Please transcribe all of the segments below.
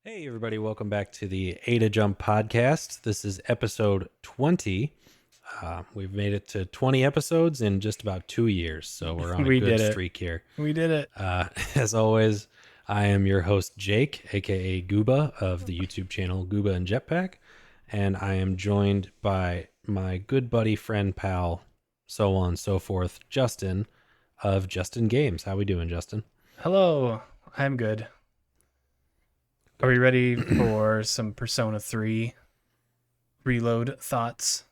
Hey, everybody, welcome back to the A to Jump podcast. This is episode 20. We've made it to 20 episodes in just about 2 years, so we're on a We good did it. streak here. We did it. As always, I am your host, Jake, aka Gooba of the YouTube channel Gooba and Jetpack, and I am joined by my good buddy, friend, pal, so on and so forth, Justin of Justin Games. How we doing, Justin? Hello. I'm good. Are we ready for some Persona 3 reload thoughts?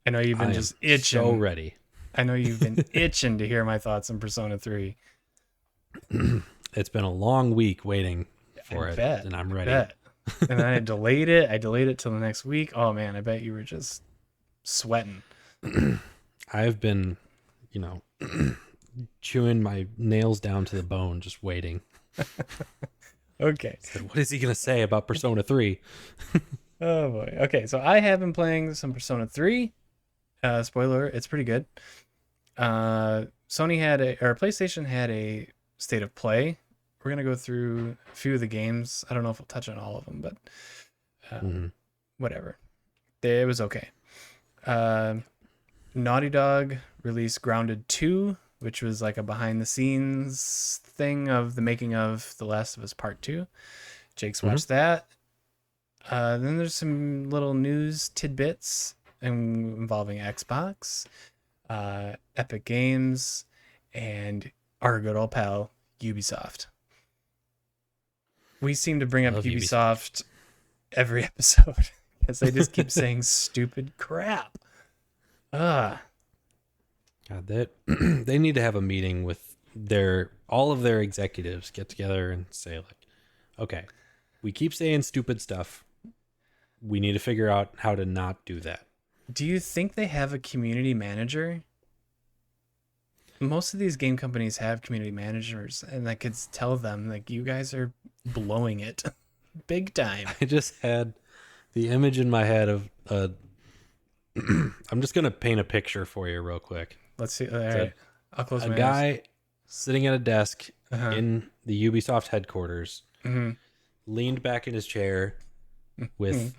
I know you've been I just am itching. so ready. I know you've been itching to hear my thoughts on Persona 3. It's been a long week waiting for I it, bet, and I'm I ready. bet. And then I delayed it. I delayed it till the next week. Oh man, I bet you were just sweating. I've been, chewing my nails down to the bone, just waiting. Okay. So what is he going to say about Persona 3? Oh boy. Okay, so I have been playing some Persona 3. Spoiler, it's pretty good. PlayStation had a state of play. We're gonna go through a few of the games. I don't know if we'll touch on all of them, but whatever. It was okay. Naughty Dog released Grounded 2, which was like a behind the scenes thing of the making of The Last of Us Part 2. Jake's watched that. Then there's some little news tidbits involving Xbox, Epic Games, and our good old pal, Ubisoft. We seem to bring up Love Ubisoft every episode because they just keep saying stupid crap. God, they need to have a meeting with all of their executives, get together and say, like, okay, we keep saying stupid stuff. We need to figure out how to not do that. Do you think they have a community manager? Most of these game companies have community managers, and I could tell them, like, you guys are blowing it big time. I just had the image in my head of I'm just going to paint a picture for you real quick. Let's see. All right. I'll close my A eyes. guy sitting at a desk Uh-huh. in the Ubisoft headquarters, leaned back in his chair with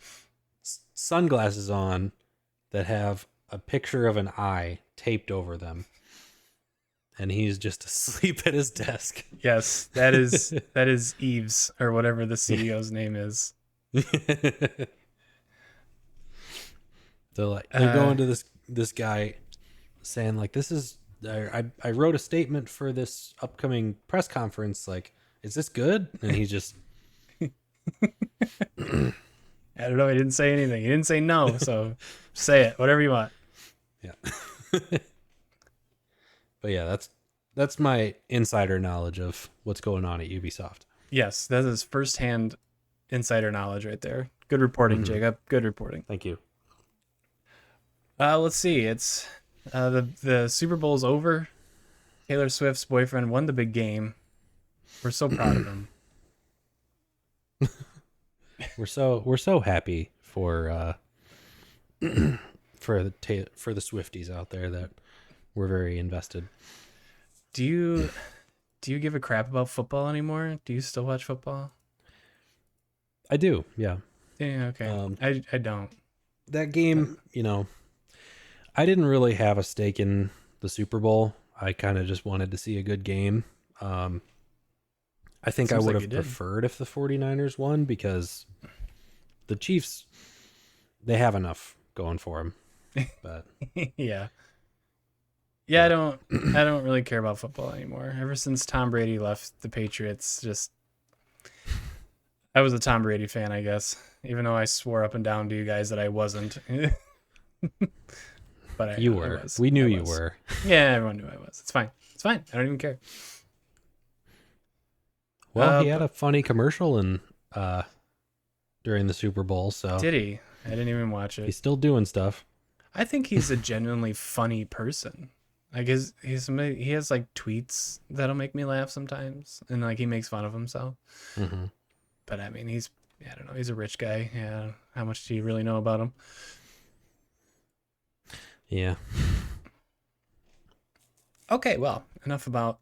sunglasses on that have a picture of an eye taped over them. And he's just asleep at his desk. Yes, that is Eves, or whatever the CEO's name is. They're going to this guy saying, like, this is I wrote a statement for this upcoming press conference, like, is this good? And he's just I don't know. He didn't say anything. He didn't say no, so say it, whatever you want. Yeah. But yeah, that's my insider knowledge of what's going on at Ubisoft. Yes, that is firsthand insider knowledge right there. Good reporting, Jacob. Good reporting. Thank you. Let's see. It's the Super Bowl's over. Taylor Swift's boyfriend won the big game. We're so proud of him. We're so happy for the Swifties out there that we're very invested. Do you give a crap about football anymore? Do you still watch football? I do, yeah. Yeah, okay. I don't. That game, I didn't really have a stake in the Super Bowl. I kind of just wanted to see a good game. I think I would have preferred if the 49ers won, because the Chiefs, they have enough going for them. But yeah. Yeah, I don't really care about football anymore. Ever since Tom Brady left the Patriots, I was a Tom Brady fan, I guess, even though I swore up and down to you guys that I wasn't. But you were. We knew you were. Yeah, everyone knew I was. It's fine. I don't even care. Well, he had a funny commercial during the Super Bowl, so did he? I didn't even watch it. He's still doing stuff. I think he's a genuinely funny person. Like he has like tweets that'll make me laugh sometimes, and like he makes fun of himself. Mm-hmm. But I mean, I don't know, he's a rich guy. Yeah, how much do you really know about him? Yeah. Okay, well, enough about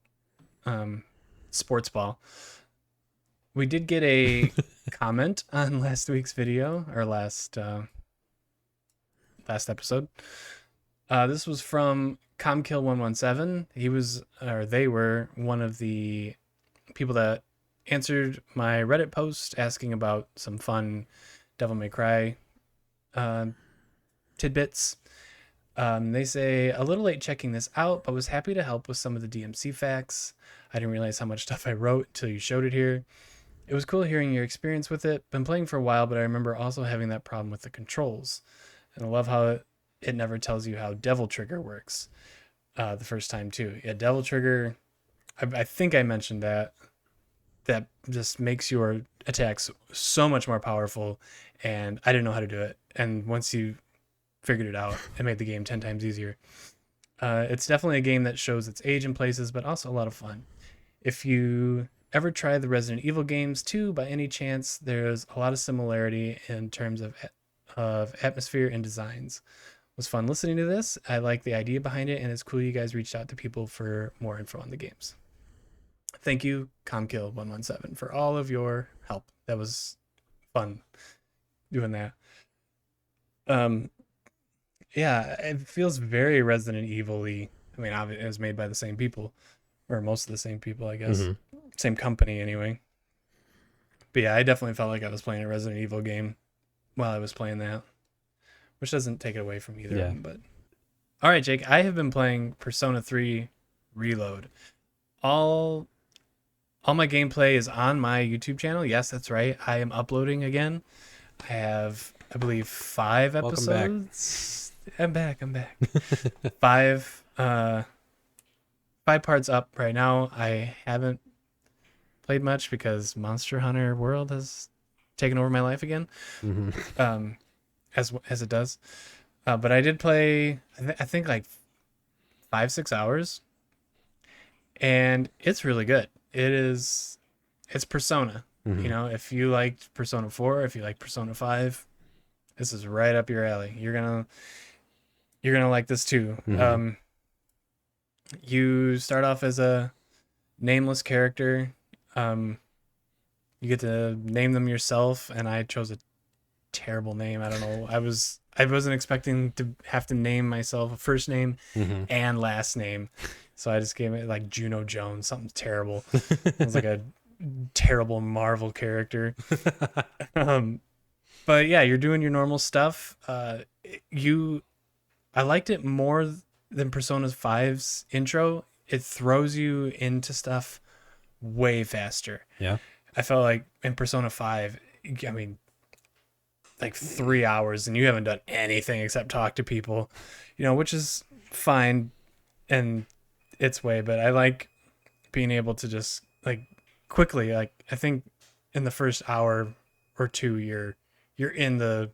sports ball. We did get a comment on last week's video, or last episode. This was from Comkill117. They were one of the people that answered my Reddit post asking about some fun Devil May Cry tidbits. They say, a little late checking this out, but was happy to help with some of the DMC facts. I didn't realize how much stuff I wrote until you showed it here. It was cool hearing your experience with it. Been playing for a while, but I remember also having that problem with the controls. And I love how it never tells you how Devil Trigger works the first time too. Yeah, Devil Trigger, I think I mentioned that. That just makes your attacks so much more powerful, and I didn't know how to do it. And once you figured it out, it made the game 10 times easier. It's definitely a game that shows its age in places, but also a lot of fun. If you ever try the Resident Evil games too, by any chance, there's a lot of similarity in terms of atmosphere and designs. It was fun listening to this. I like the idea behind it, and it's cool you guys reached out to people for more info on the games. Thank you, Comkill117, for all of your help. That was fun doing that. Yeah, it feels very Resident Evil-y. I mean, it was made by the same people, or most of the same people, I guess. Mm-hmm. Same company, anyway. But yeah, I definitely felt like I was playing a Resident Evil game while I was playing that, which doesn't take it away from either of them. But all right, Jake, I have been playing Persona 3 Reload. All my gameplay is on my YouTube channel. Yes, that's right. I am uploading again. I have, I believe, 5 episodes. I'm back. 5 parts up right now. I haven't played much because Monster Hunter World has taken over my life again. Mm-hmm. As it does. But I did play, I think like 5-6 hours, and it's really good. It's Persona. Mm-hmm. You know, if you liked Persona 4, if you like Persona 5, this is right up your alley. You're gonna like this too. Mm-hmm. You start off as a nameless character. You get to name them yourself, and I chose a terrible name. I don't know. I wasn't expecting to have to name myself a first name mm-hmm. and last name. So I just gave it like Juno Jones, something terrible. It was like a terrible Marvel character. But yeah, you're doing your normal stuff. I liked it more than Persona 5's intro. It throws you into stuff way faster. Yeah. I felt like in Persona 5, I mean, like 3 hours and you haven't done anything except talk to people, you know, which is fine in its way, but I like being able to just like quickly, like I think in the first hour or two you're in the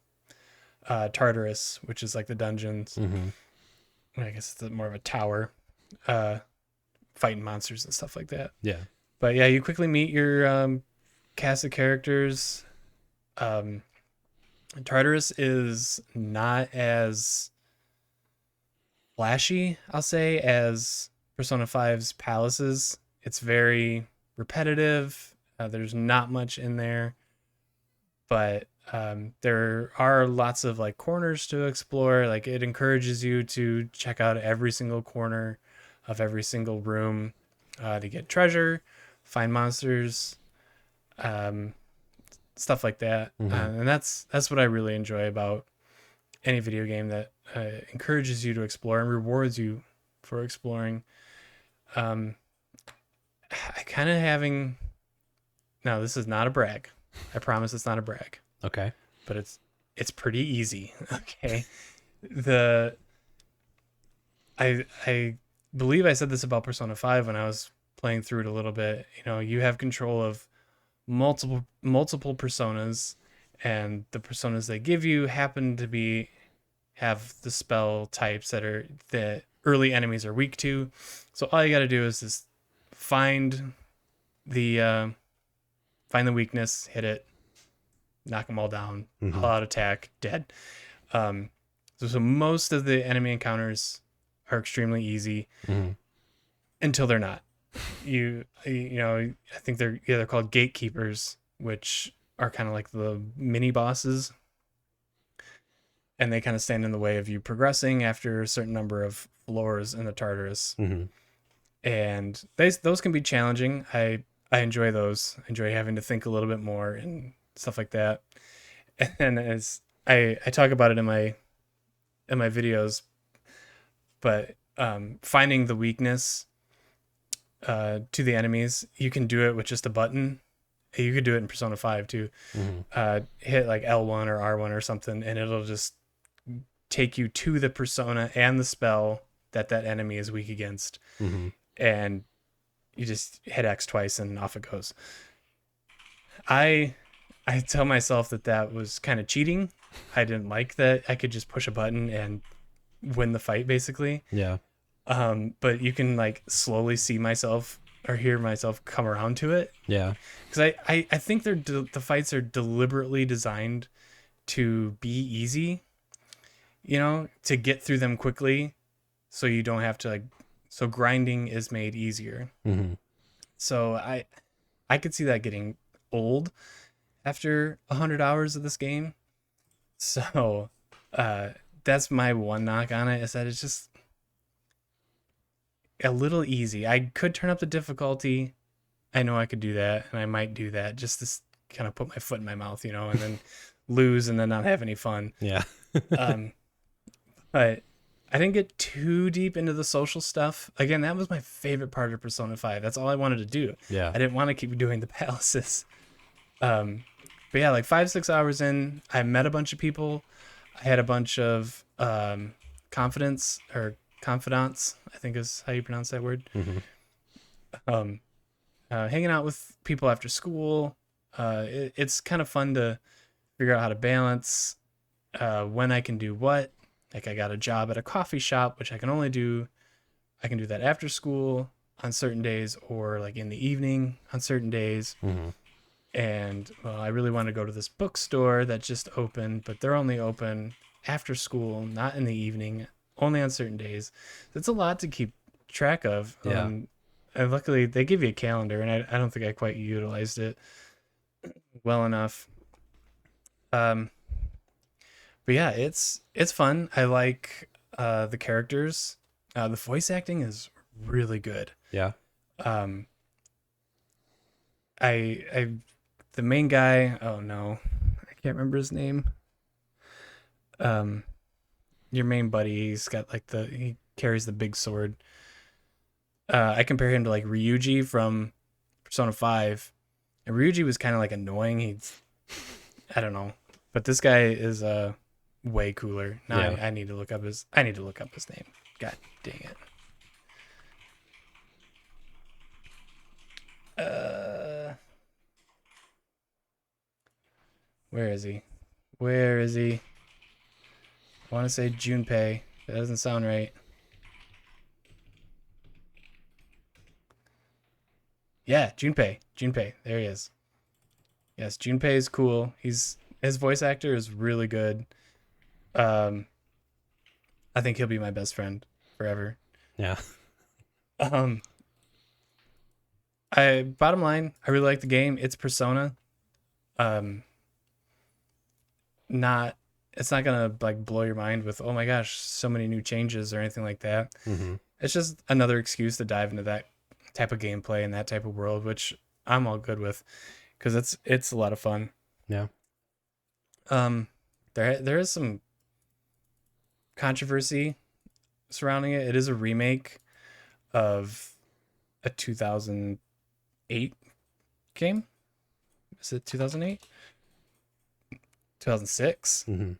Tartarus, which is like the dungeons. Mm-hmm. I guess it's more of a tower, fighting monsters and stuff like that. Yeah. But yeah, you quickly meet your cast of characters. Tartarus is not as flashy, I'll say, as Persona 5's palaces. It's very repetitive. There's not much in there, but there are lots of like corners to explore. Like it encourages you to check out every single corner of every single room to get treasure, find monsters, stuff like that. Mm-hmm. And that's what I really enjoy about any video game that encourages you to explore and rewards you for exploring. I kind of having, now this is not a brag. I promise it's not a brag. Okay. But it's pretty easy. Okay. I believe I said this about Persona 5 when I was playing through it a little bit. You know, you have control of multiple personas, and the personas they give you happen to have the spell types that early enemies are weak to. So all you got to do is just find the weakness, hit it, knock them all down, mm-hmm. all out attack, dead. So most of the enemy encounters are extremely easy mm-hmm. until they're not. You know, I think they're called gatekeepers, which are kind of like the mini bosses, and they kind of stand in the way of you progressing after a certain number of floors in the Tartarus. Mm-hmm. And those can be challenging. I enjoy those. I enjoy having to think a little bit more and stuff like that. And as I talk about it in my videos, but finding the weakness to the enemies, you can do it with just a button. You could do it in Persona 5 too. Mm-hmm. Hit like L1 or R1 or something, and it'll just take you to the persona and the spell that enemy is weak against. Mm-hmm. And you just hit X twice and off it goes. I tell myself that was kind of cheating. I didn't like that I could just push a button and win the fight basically. Yeah. But you can like slowly see myself or hear myself come around to it. Yeah. Because I think the fights are deliberately designed to be easy, you know, to get through them quickly, so you don't have to so grinding is made easier. Mm-hmm. So I could see that getting old after 100 hours of this game. So that's my one knock on it, is that it's just a little easy. I could turn up the difficulty. I know I could do that, and I might do that just to kind of put my foot in my mouth, you know, and then lose and then not have any fun. Yeah. But I didn't get too deep into the social stuff. Again, that was my favorite part of Persona 5. That's all I wanted to do. Yeah. I didn't want to keep doing the palaces. But yeah, like 5-6 hours in, I met a bunch of people. I had a bunch of confidants, I think is how you pronounce that word. Mm-hmm. Hanging out with people after school. It's kind of fun to figure out how to balance when I can do what. Like I got a job at a coffee shop, which I can do that after school on certain days, or like in the evening on certain days. Mm-hmm. And well, I really want to go to this bookstore that just opened, but they're only open after school, not in the evening, only on certain days. That's a lot to keep track of. Yeah. And luckily they give you a calendar, and I don't think I quite utilized it well enough. But yeah, it's fun. I like the characters. The voice acting is really good. Yeah. I the main guy, oh no, I can't remember his name. Your main buddy, he carries the big sword. I compare him to like Ryuji from Persona 5. And Ryuji was kind of like annoying. I don't know. But this guy is way cooler. Now Yeah. I need to look up his name. God dang it. Where is he? I want to say Junpei. That doesn't sound right. Yeah, Junpei. There he is. Yes, Junpei is cool. His voice actor is really good. I think he'll be my best friend forever. Yeah. Bottom line, I really like the game. It's Persona. It's not gonna like blow your mind with, oh my gosh, so many new changes or anything like that. Mm-hmm. It's just another excuse to dive into that type of gameplay and that type of world, which I'm all good with, because it's a lot of fun. Yeah. There is some controversy surrounding it. It is a remake of a 2008 game. Is it 2008? 2006. Mm-hmm.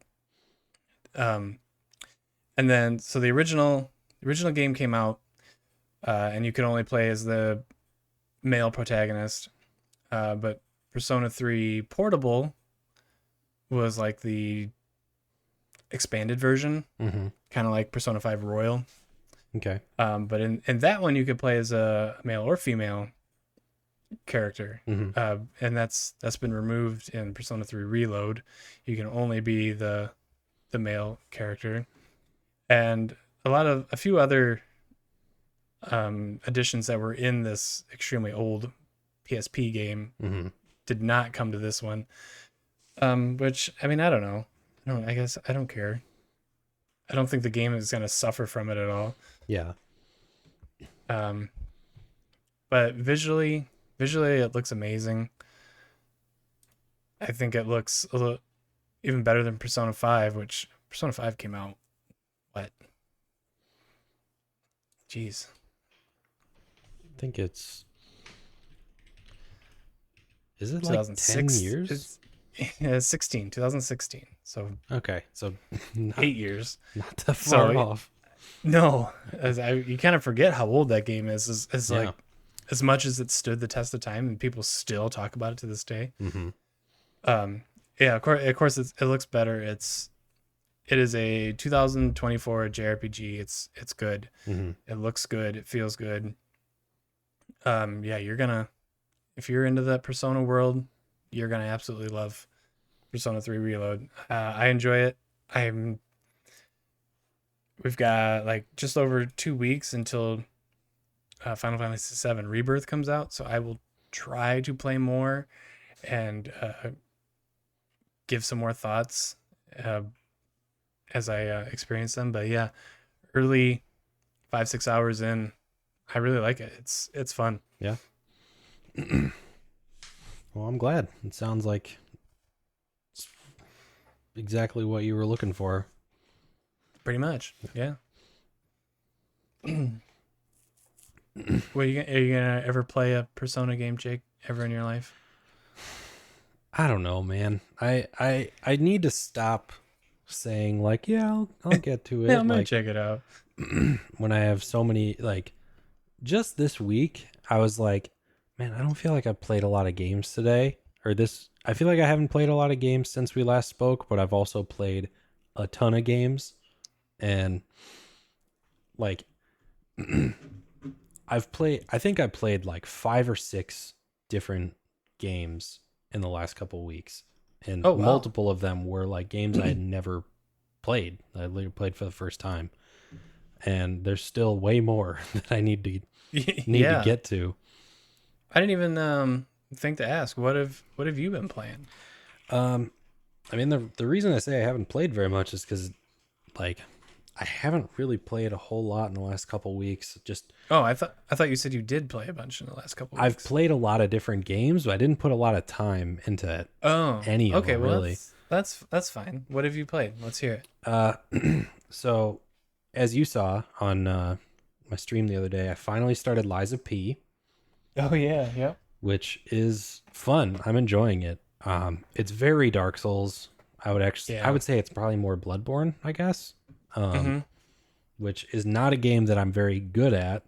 And then so the original game came out, and you could only play as the male protagonist. But Persona 3 Portable was like the expanded version, Mm-hmm. kind of like Persona 5 Royal. Okay. But in that one, you could play as a male or female character. Mm-hmm. And that's been removed in Persona 3 Reload. You can only be the male character. And a few other additions that were in this extremely old PSP game Mm-hmm. did not come to this one. Which, I mean, I don't know. I guess I don't care. I don't think the game is going to suffer from it at all. Yeah. But visually it looks amazing. I think it looks a little even better than Persona 5, which Persona 5 came out what? Jeez. I think is it like 10 2006? years? It's 2016. So okay, so 8 years. Not that far off. No, you kind of forget how old that game is. It's like, as much as it stood the test of time and people still talk about it to this day. Mm-hmm. Yeah, of course it looks better. It is a 2024 JRPG. It's good. Mm-hmm. It looks good. It feels good. Yeah, if you're into that Persona world, you're gonna absolutely love Persona 3 Reload. I enjoy it. We've got like just over 2 weeks until Final Fantasy VII Rebirth comes out, so I will try to play more and give some more thoughts as I experience them. But yeah, early 5-6 hours in, I really like it. It's fun. Yeah. Well, I'm glad. It sounds like it's exactly what you were looking for. Pretty much, yeah. Are you gonna ever play a Persona game, Jake? Ever in your life? I don't know, man. I need to stop saying like, yeah, I'll get to it. Yeah, I'm gonna like, check it out. When I have so many, like, just this week, I was like, man, I don't feel like I've played a lot of games today. I feel like I haven't played a lot of games since we last spoke, but I've also played a ton of games. And like I think I played like 5 or 6 different games in the last couple of weeks, and multiple of them were like games I had never played. I literally played for the first time, and there's still way more that I need to get to. I didn't even think to ask, what have you been playing? I mean, the reason I say I haven't played very much is because like I haven't really played a whole lot in the last couple weeks. I thought you said you did play a bunch in the last couple weeks. I've played a lot of different games, but I didn't put a lot of time into any of them, really. That's fine. What have you played? Let's hear it. So as you saw on my stream the other day, I finally started Liza P. Oh yeah, yep. Which is fun. I'm enjoying it. It's very Dark Souls. I would say it's probably more Bloodborne, I guess. Which is not a game that I'm very good at,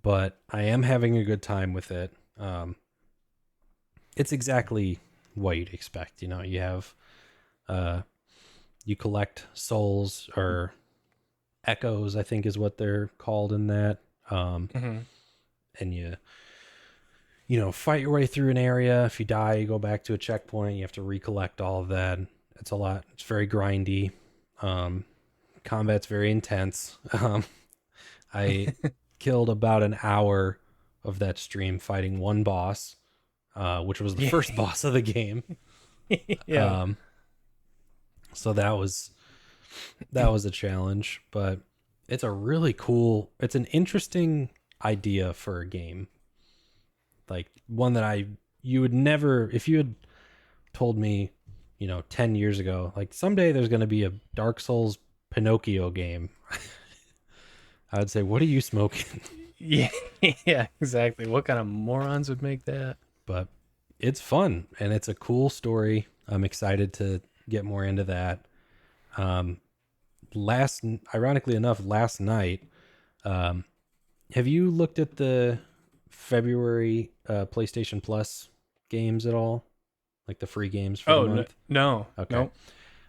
but I am having a good time with it. It's exactly what you'd expect. You know, you have, you collect souls, or echoes, I think is what they're called in that. And you fight your way through an area. If you die, you go back to a checkpoint. You have to recollect all of that. It's a lot. It's very grindy. Combat's very intense. I killed about an hour of that stream fighting one boss, which was the first boss of the game. Yeah. So that was a challenge, but it's it's an interesting idea for a game. Like one that you would never, if you had told me, 10 years ago, like someday there's going to be a Dark Souls Pinocchio game, I would say, what are you smoking? Yeah, exactly. What kind of morons would make that? But it's fun and it's a cool story. I'm excited to get more into that. Ironically enough, last night, have you looked at the February PlayStation Plus games at all? Like the free games for the month? No. Okay.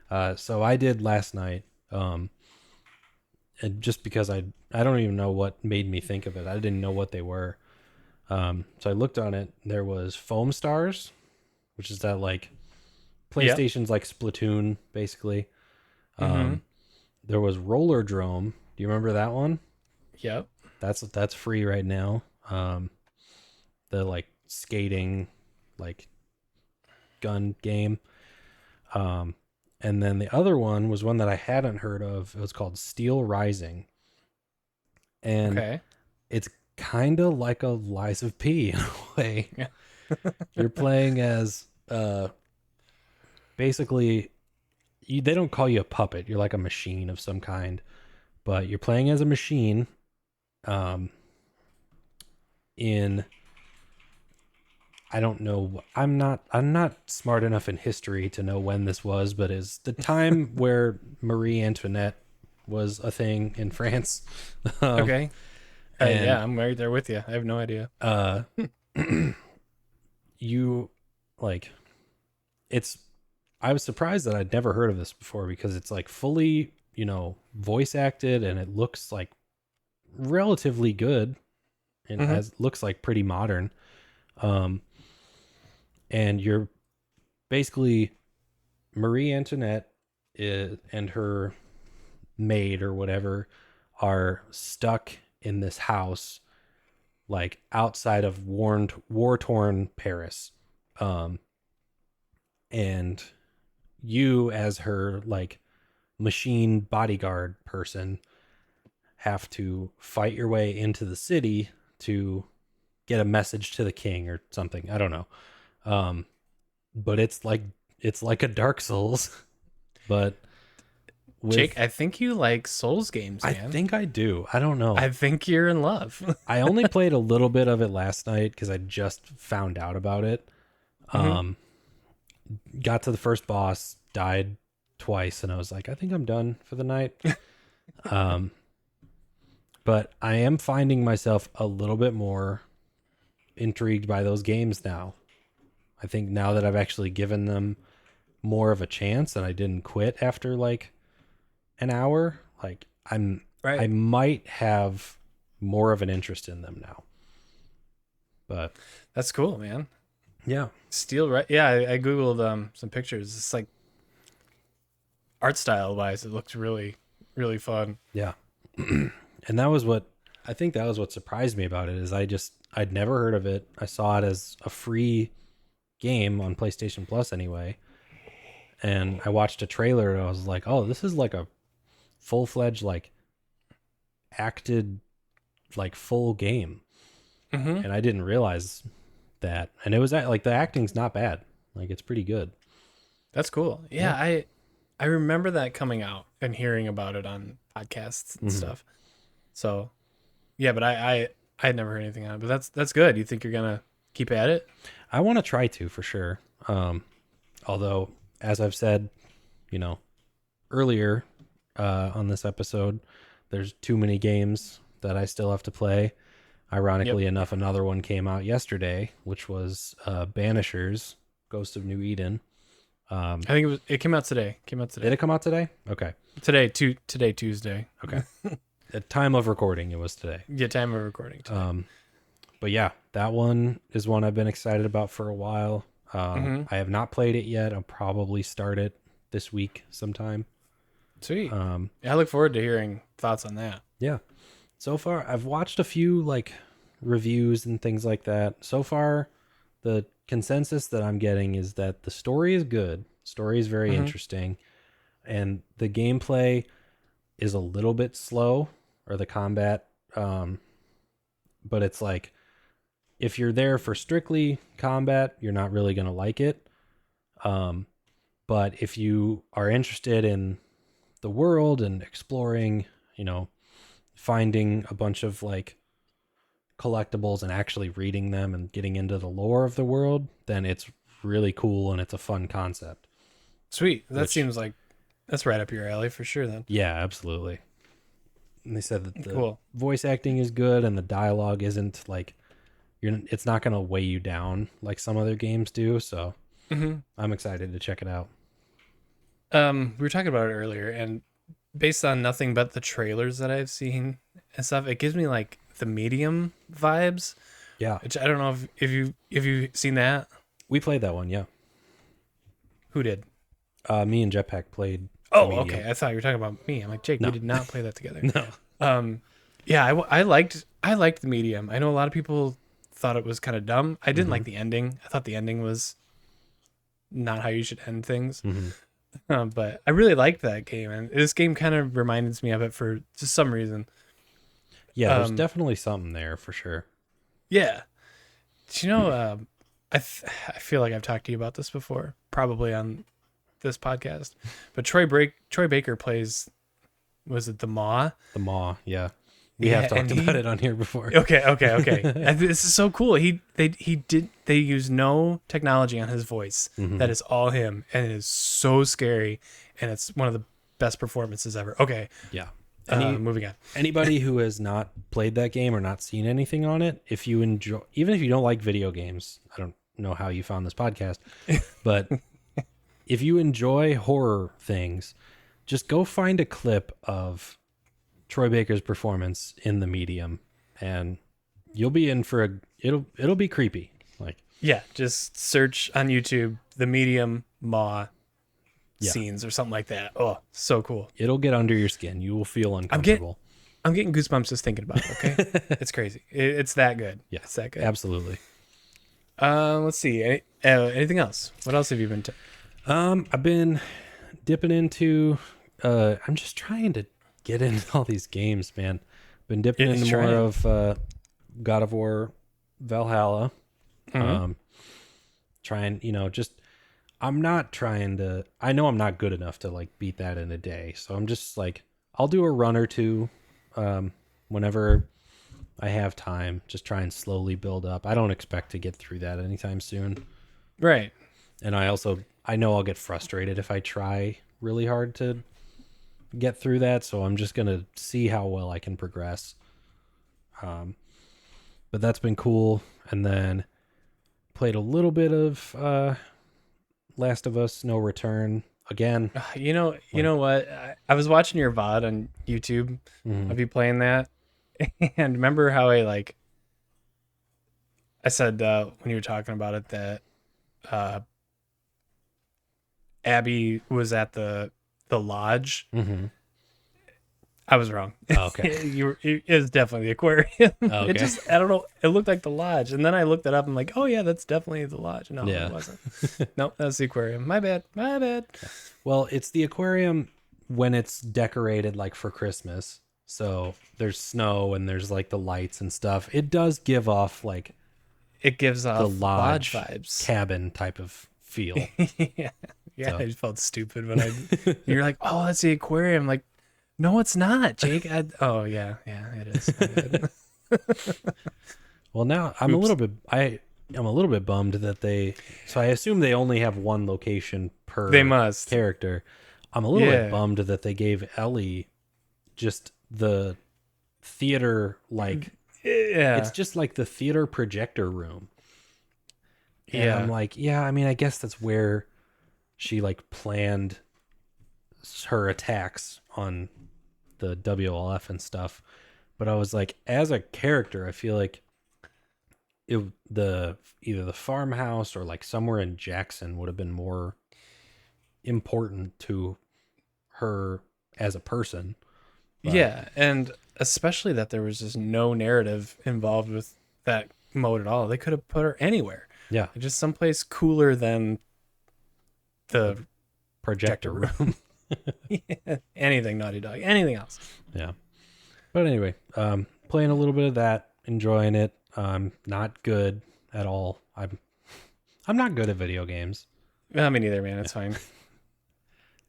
Nope. So I did last night. And just because I don't even know what made me think of it. I didn't know what they were. So I looked on it. There was Foam Stars, which is that like PlayStation's like Splatoon, basically. There was Roller Drome. Do you remember that one? Yep. That's free right now. The like skating, like gun game. And then the other one was one that I hadn't heard of. It was called Steel Rising. And it's kind of like a Lies of P in a way. Yeah. You're playing as basically, they don't call you a puppet. You're like a machine of some kind, but you're playing as a machine. In I don't know. I'm not smart enough in history to know when this was, but is the time where Marie Antoinette was a thing in France. Okay. Yeah, I'm right there with you. I have no idea. You like it's. I was surprised that I'd never heard of this before because it's like fully, voice acted and it looks like relatively good and as looks like pretty modern. And you're basically Marie Antoinette and her maid or whatever are stuck in this house, like outside of war-torn Paris. And you as her like machine bodyguard person have to fight your way into the city to get a message to the king or something. I don't know. But it's like a Dark Souls, but Jake, I think you like Souls games, man. I think I do. I don't know. I think you're in love. I only played a little bit of it last night because I just found out about it. Got to the first boss, died twice, and I was like, I think I'm done for the night. But I am finding myself a little bit more intrigued by those games now. I think now that I've actually given them more of a chance and I didn't quit after like an hour, like I might have more of an interest in them now. But that's cool, man. Yeah. Steel, right? Yeah, I googled some pictures. It's like art style wise, it looks really, really fun. Yeah. And that was what surprised me about it is I'd never heard of it. I saw it as a free game on PlayStation Plus anyway. And I watched a trailer and I was like, oh, this is like a full-fledged, like acted, like full game. And I didn't realize that. And it was like the acting's not bad. Like it's pretty good. That's cool. Yeah. I remember that coming out and hearing about it on podcasts and stuff. So yeah, but I had never heard anything on it, but that's good. You think you're going to keep at it? I want to try to for sure. Although as I've said, earlier on this episode, there's too many games that I still have to play. Ironically enough, another one came out yesterday, which was Banishers, Ghost of New Eden. I think it came out today. Did it come out today? Okay. Today, Tuesday. Okay. At time of recording, it was today. Yeah, time of recording today. But yeah, that one is one I've been excited about for a while. I have not played it yet. I'll probably start it this week sometime. Sweet. I look forward to hearing thoughts on that. Yeah. So far, I've watched a few like reviews and things like that. So far, the consensus that I'm getting is that the story is good. Story is very interesting. And the gameplay is a little bit slow, or the combat. But it's like, if you're there for strictly combat, you're not really going to like it. But if you are interested in the world and exploring, finding a bunch of like collectibles and actually reading them and getting into the lore of the world, then it's really cool and it's a fun concept. Sweet. That seems like that's right up your alley for sure then. Yeah, absolutely. And they said that the voice acting is good and the dialogue isn't like it's not going to weigh you down like some other games do, so I'm excited to check it out. We were talking about it earlier, and based on nothing but the trailers that I've seen and stuff, it gives me like the Medium vibes. Yeah. Which I don't know if you've seen that. We played that one, yeah. Who did? Me and Jetpack played. Oh, okay. I thought you were talking about me. I'm like, Jake, we did not play that together. No. Yeah, I liked the Medium. I know a lot of people thought it was kind of dumb. I didn't like the ending. I thought the ending was not how you should end things. Mm-hmm. But I really liked that game, and this game kind of reminds me of it for just some reason. Yeah, there's definitely something there for sure. Yeah. Do you know, I feel like I've talked to you about this before, probably on this podcast, but Troy Baker plays, was it the Maw? The Maw, yeah. We have talked about it on here before. Okay. This is so cool. They use no technology on his voice. Mm-hmm. That is all him, and it is so scary, and it's one of the best performances ever. Okay. Yeah. Moving on. Anybody who has not played that game or not seen anything on it, if you enjoy, even if you don't like video games, I don't know how you found this podcast, but if you enjoy horror things, just go find a clip of Troy Baker's performance in The Medium, and you'll be in for it'll be creepy. Like, yeah, just search on YouTube The Medium Maw scenes or something like that. Oh, so cool. It'll get under your skin. You will feel uncomfortable. I'm getting goosebumps just thinking about it. Okay. It's crazy. It's that good. Yeah, it's that good. Absolutely. Let's see. Anything else? What else have you been I've been dipping into I'm just trying to get into all these games, man. Been dipping into more of God of War Valhalla. Mm-hmm. Trying, just I'm not trying to, I know I'm not good enough to like beat that in a day. So I'm just like, I'll do a run or two whenever I have time, just try and slowly build up. I don't expect to get through that anytime soon. Right. And I know I'll get frustrated if I try really hard to get through that. So I'm just going to see how well I can progress. But that's been cool. And then played a little bit of Last of Us No Return again. You know what? I was watching your VOD on YouTube of you playing that, and remember how I said when you were talking about it that Abby was at the lodge. Mm-hmm. I was wrong. Oh, okay. It was definitely the aquarium. Oh, okay. It just, I don't know. It looked like the lodge. And then I looked it up and I'm like, oh yeah, that's definitely the lodge. No, it wasn't. Nope, that's the aquarium. My bad. Well, it's the aquarium when it's decorated like for Christmas. So there's snow and there's like the lights and stuff. It does give off like, it gives off the lodge vibes, cabin type of feel. Yeah. So. I felt stupid when you're like, oh, that's the aquarium. I'm like, no, it's not, Jake. Oh yeah, it is. Well, now I'm a little bit bummed that so I assume they only have one location per character. I'm a little bit bummed that they gave Ellie just the theater, like, it's just like the theater projector room. And I'm like, I mean, I guess that's where she like planned her attacks on the WLF and stuff. But I was like, as a character, I feel like either the farmhouse or like somewhere in Jackson would have been more important to her as a person. But, yeah, and especially that there was just no narrative involved with that mode at all. They could have put her anywhere. Yeah. Just someplace cooler than the projector room. Yeah, anything Naughty Dog, anything else. Yeah. But anyway, playing a little bit of that, enjoying it. Not good at all. I'm not good at video games. Me neither, man. It's fine.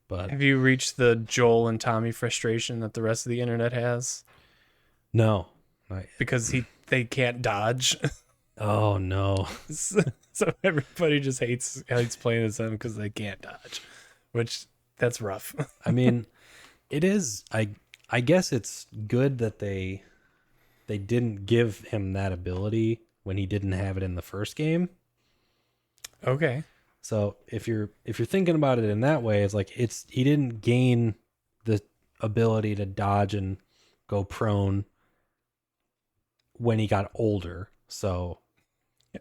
But have you reached the Joel and Tommy frustration that the rest of the internet has? No. Because they can't dodge. Oh no. So everybody just hates playing as them because they can't dodge. Which that's rough. I mean, it is. I guess it's good that they didn't give him that ability when he didn't have it in the first game. Okay. So if you're thinking about it in that way, it's like he didn't gain the ability to dodge and go prone when he got older. So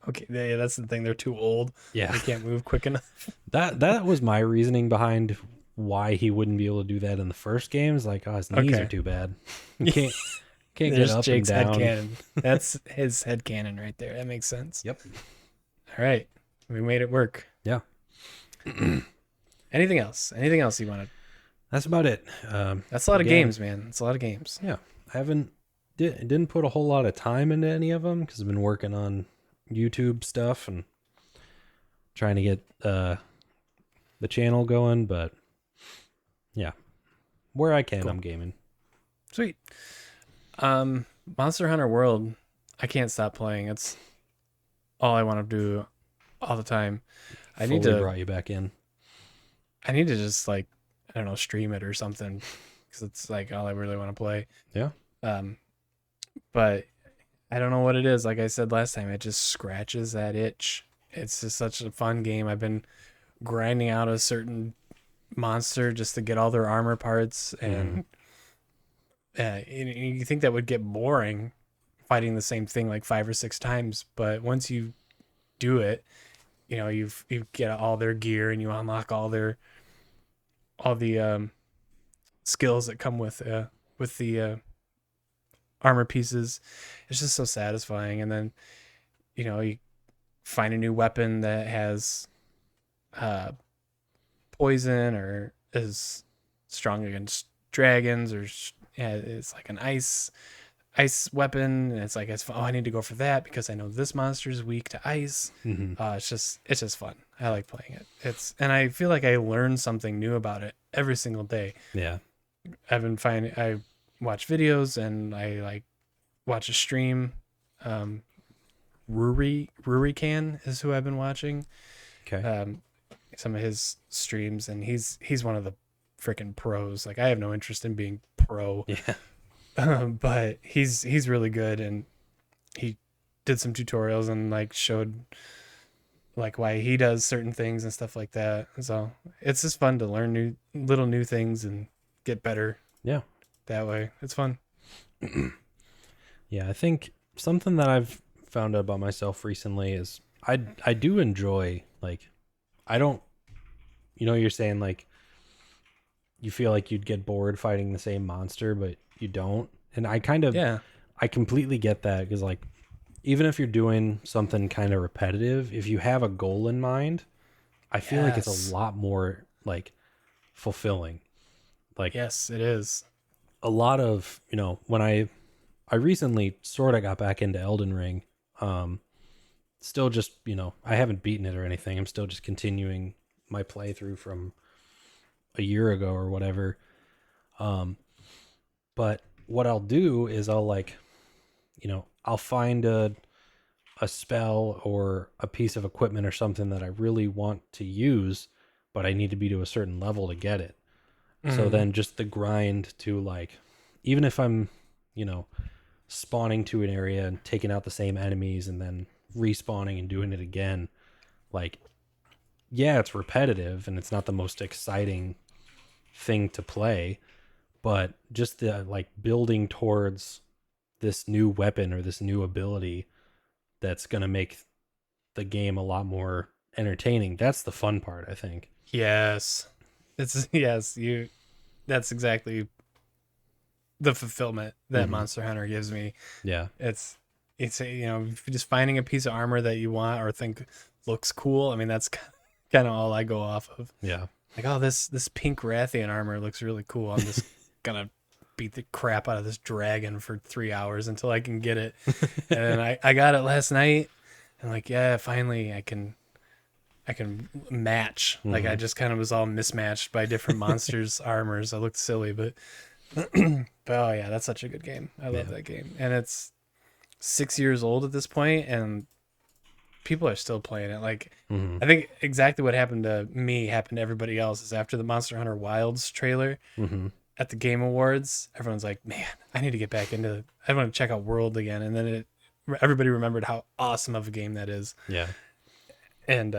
okay, yeah, that's the thing. They're too old. Yeah, they can't move quick enough. That was my reasoning behind why he wouldn't be able to do that in the first game. Is like, oh, his knees are too bad. He can't get up Jake's and down. Headcanon. That's his headcanon right there. That makes sense. Yep. All right, we made it work. Yeah. Anything else? Anything else you want to? That's about it. That's a lot of games, man. It's a lot of games. Yeah, I didn't put a whole lot of time into any of them because I've been working on YouTube stuff and trying to get the channel going. But yeah, where I can, cool. I'm gaming. Sweet. Monster Hunter World, I can't stop playing. It's all I want to do all the time. I need to brought you back in. I need to just like, I don't know, stream it or something because it's like all I really want to play. Yeah. But I don't know what it is. Like I said last time, it just scratches that itch. It's just such a fun game. I've been grinding out a certain monster just to get all their armor parts, and you think that would get boring fighting the same thing like 5 or 6 times, but once you do it, you know, you get all their gear and you unlock all the skills that come with the armor pieces. It's just so satisfying. And then, you know, you find a new weapon that has poison or is strong against dragons, or it's like an ice weapon, and it's like, I need to go for that because I know this monster is weak to ice. It's just fun. I like playing it. And I feel like I learn something new about it every single day. Yeah, I watch videos and I like watch a stream. Rurikan is who I've been watching. Okay. Some of his streams, and he's one of the freaking pros. Like, I have no interest in being pro. Yeah. But he's really good, and he did some tutorials and like showed like why he does certain things and stuff like that. So it's just fun to learn new things and get better. Yeah. That way. It's fun. Yeah, I think something that I've found out about myself recently is I do enjoy, like, I don't, you know, you're saying like you feel like you'd get bored fighting the same monster, but you don't. And I kind of, I completely get that, because like, even if you're doing something kind of repetitive, if you have a goal in mind, I feel like it's a lot more like fulfilling. Like, yes, it is. A lot of, you know, when I recently sort of got back into Elden Ring, still just, you know, I haven't beaten it or anything. I'm still just continuing my playthrough from a year ago or whatever. But what I'll do is I'll, like, you know, I'll find a spell or a piece of equipment or something that I really want to use, but I need to be to a certain level to get it. So then just the grind to, like, even if I'm, you know, spawning to an area and taking out the same enemies and then respawning and doing it again, like, yeah, it's repetitive and it's not the most exciting thing to play, but just the, like, building towards this new weapon or this new ability that's going to make the game a lot more entertaining. That's the fun part, I think. Yes. That's exactly the fulfillment that Monster Hunter gives me. Yeah. It's you know, just finding a piece of armor that you want or think looks cool. I mean, that's kind of all I go off of. Yeah. Like, oh, this pink Rathian armor looks really cool. I'm just gonna beat the crap out of this dragon for 3 hours until I can get it. And I got it last night, and like, yeah, finally I can match. Like, I just kind of was all mismatched by different monsters' armors. I looked silly, but but oh yeah, that's such a good game. I love that game, and it's 6 years old at this point, and people are still playing it. Like, I think exactly what happened to me happened to everybody else. Is after the Monster Hunter Wilds trailer at the Game Awards, everyone's like, man, I need to get back into it. I want to check out World again. And then everybody remembered how awesome of a game that is. Yeah. And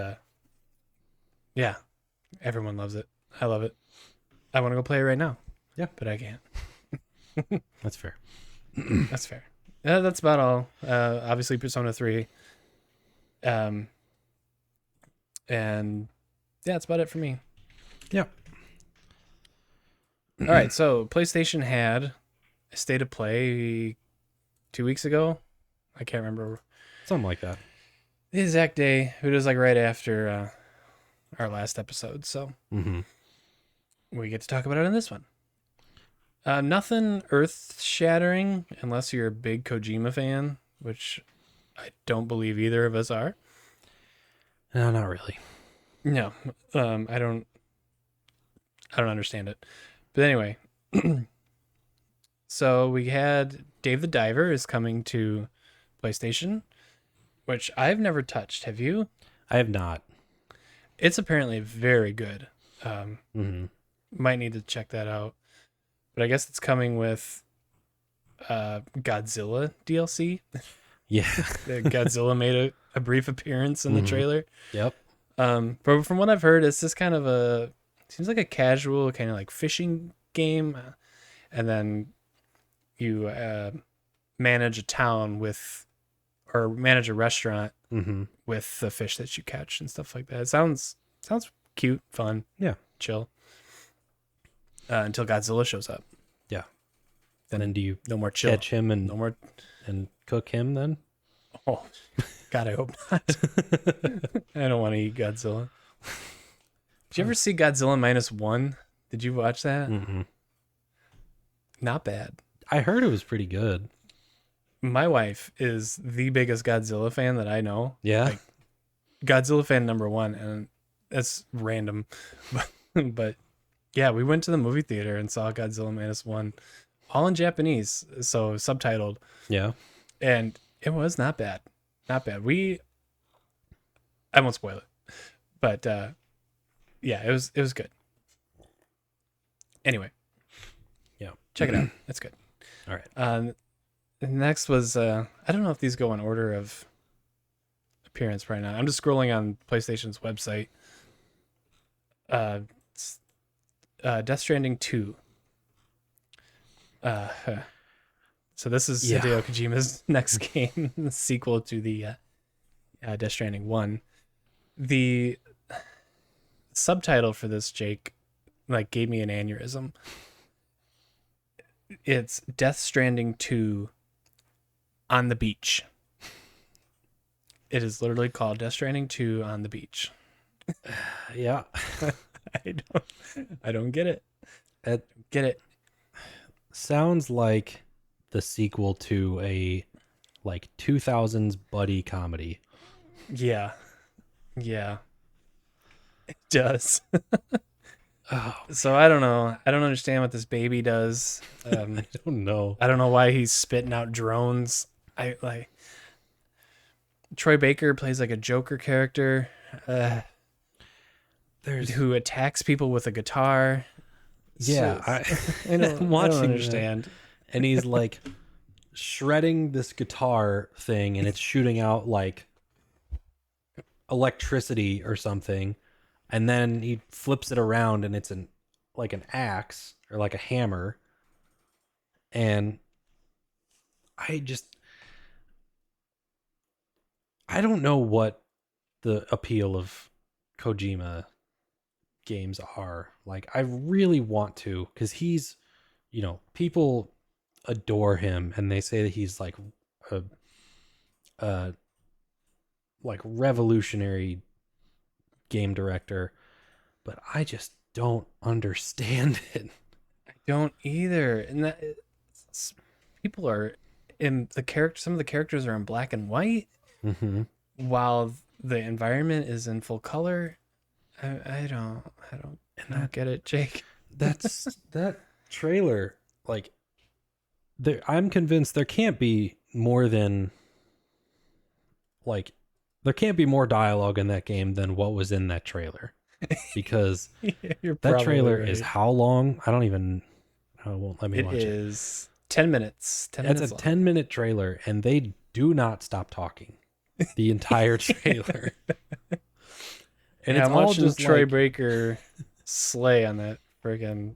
yeah, everyone loves it. I love it. I want to go play it right now. Yeah, but I can't. That's fair. That's fair. That's about all. Obviously, Persona 3. And yeah, that's about it for me. Yeah. All right, so PlayStation had a State of Play 2 weeks ago. I can't remember. Something like that. The exact day. It was like right after our last episode, so Mm-hmm. we get to talk about it in this one. Nothing earth-shattering, unless you're a big Kojima fan, which I don't believe either of us are. No, not really. No, I don't understand it. But anyway, so we had Dave the Diver is coming to PlayStation, which I've never touched. Have you? I have not. It's apparently very good. Mm-hmm. Might need to check that out. But I guess it's coming with Godzilla DLC. Yeah. Godzilla made a brief appearance in the trailer. Yep. But from what I've heard, it's just kind of seems like a casual kind of like fishing game. And then you manage a town or manage a restaurant with the fish that you catch and stuff like that. It sounds cute, fun. Yeah. Chill. Until Godzilla shows up. Yeah. Then do you no more chill. Catch him and no more and cook him then? Oh, God, I hope not. I don't want to eat Godzilla. Did you ever see Godzilla -1? Did you watch that? Mm-mm. Not bad. I heard it was pretty good. My wife is the biggest Godzilla fan that I know. Yeah. Like, Godzilla fan #1, and that's random. But yeah, we went to the movie theater and saw Godzilla -1, all in Japanese, so subtitled. Yeah. And it was not bad. Not bad. I won't spoil it. But yeah, it was good. Anyway. Yeah. Check it out. That's good. All right. Next was I don't know if these go in order of appearance right now. I'm just scrolling on PlayStation's website. Death Stranding 2. So this is Hideo Kojima's next game, the sequel to the Death Stranding 1. The subtitle for this, Jake, like gave me an aneurysm. It's Death Stranding 2 on the beach. It is literally called Death Stranding 2 on the beach. Yeah. I don't get it. Get it. Sounds like the sequel to a like 2000s buddy comedy. Yeah. Yeah. It does. Oh, so I don't know. I don't understand what this baby does. I don't know. I don't know why he's spitting out drones. Troy Baker plays like a Joker character who attacks people with a guitar. Yeah, I don't understand. And he's like shredding this guitar thing, and it's shooting out like electricity or something. And then he flips it around, and it's like an axe or like a hammer. And I don't know what the appeal of Kojima games are. Like, I really want to, because he's, people adore him, and they say that he's like a like revolutionary game director, but I just don't understand it. I don't either. And people are in the character. Some of the characters are in black and white, while the environment is in full color. I don't get it, Jake. That trailer. Like, I'm convinced there can't be more than like. There can't be more dialogue in that game than what was in that trailer, because that trailer is how long? I don't even. I won't let me watch it. It is 10 minutes. 10 minutes. It's a 10-minute trailer, and they do not stop talking the entire trailer. And I'm watching just Troy Baker slay on that friggin'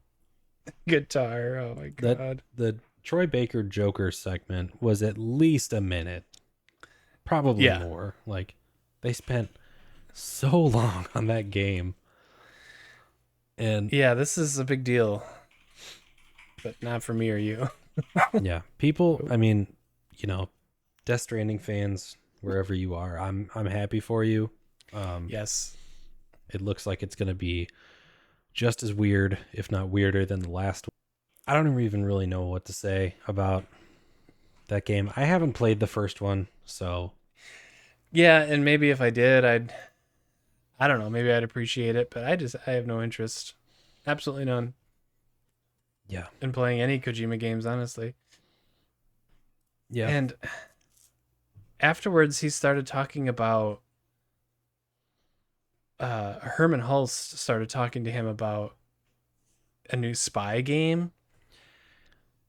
guitar. Oh my God. The Troy Baker Joker segment was at least a minute, probably more. Like, they spent so long on that game. And yeah, this is a big deal, but not for me or you. Yeah, people, I mean, Death Stranding fans, wherever you are, I'm happy for you. Yes. It looks like it's going to be just as weird, if not weirder than the last one. I don't even really know what to say about that game. I haven't played the first one, so Yeah, and maybe if I did, I don't know, maybe I'd appreciate it, but I have no interest. Absolutely none. Yeah. In playing any Kojima games, honestly. Yeah. And afterwards he started talking about Herman Hulst started talking to him about a new spy game.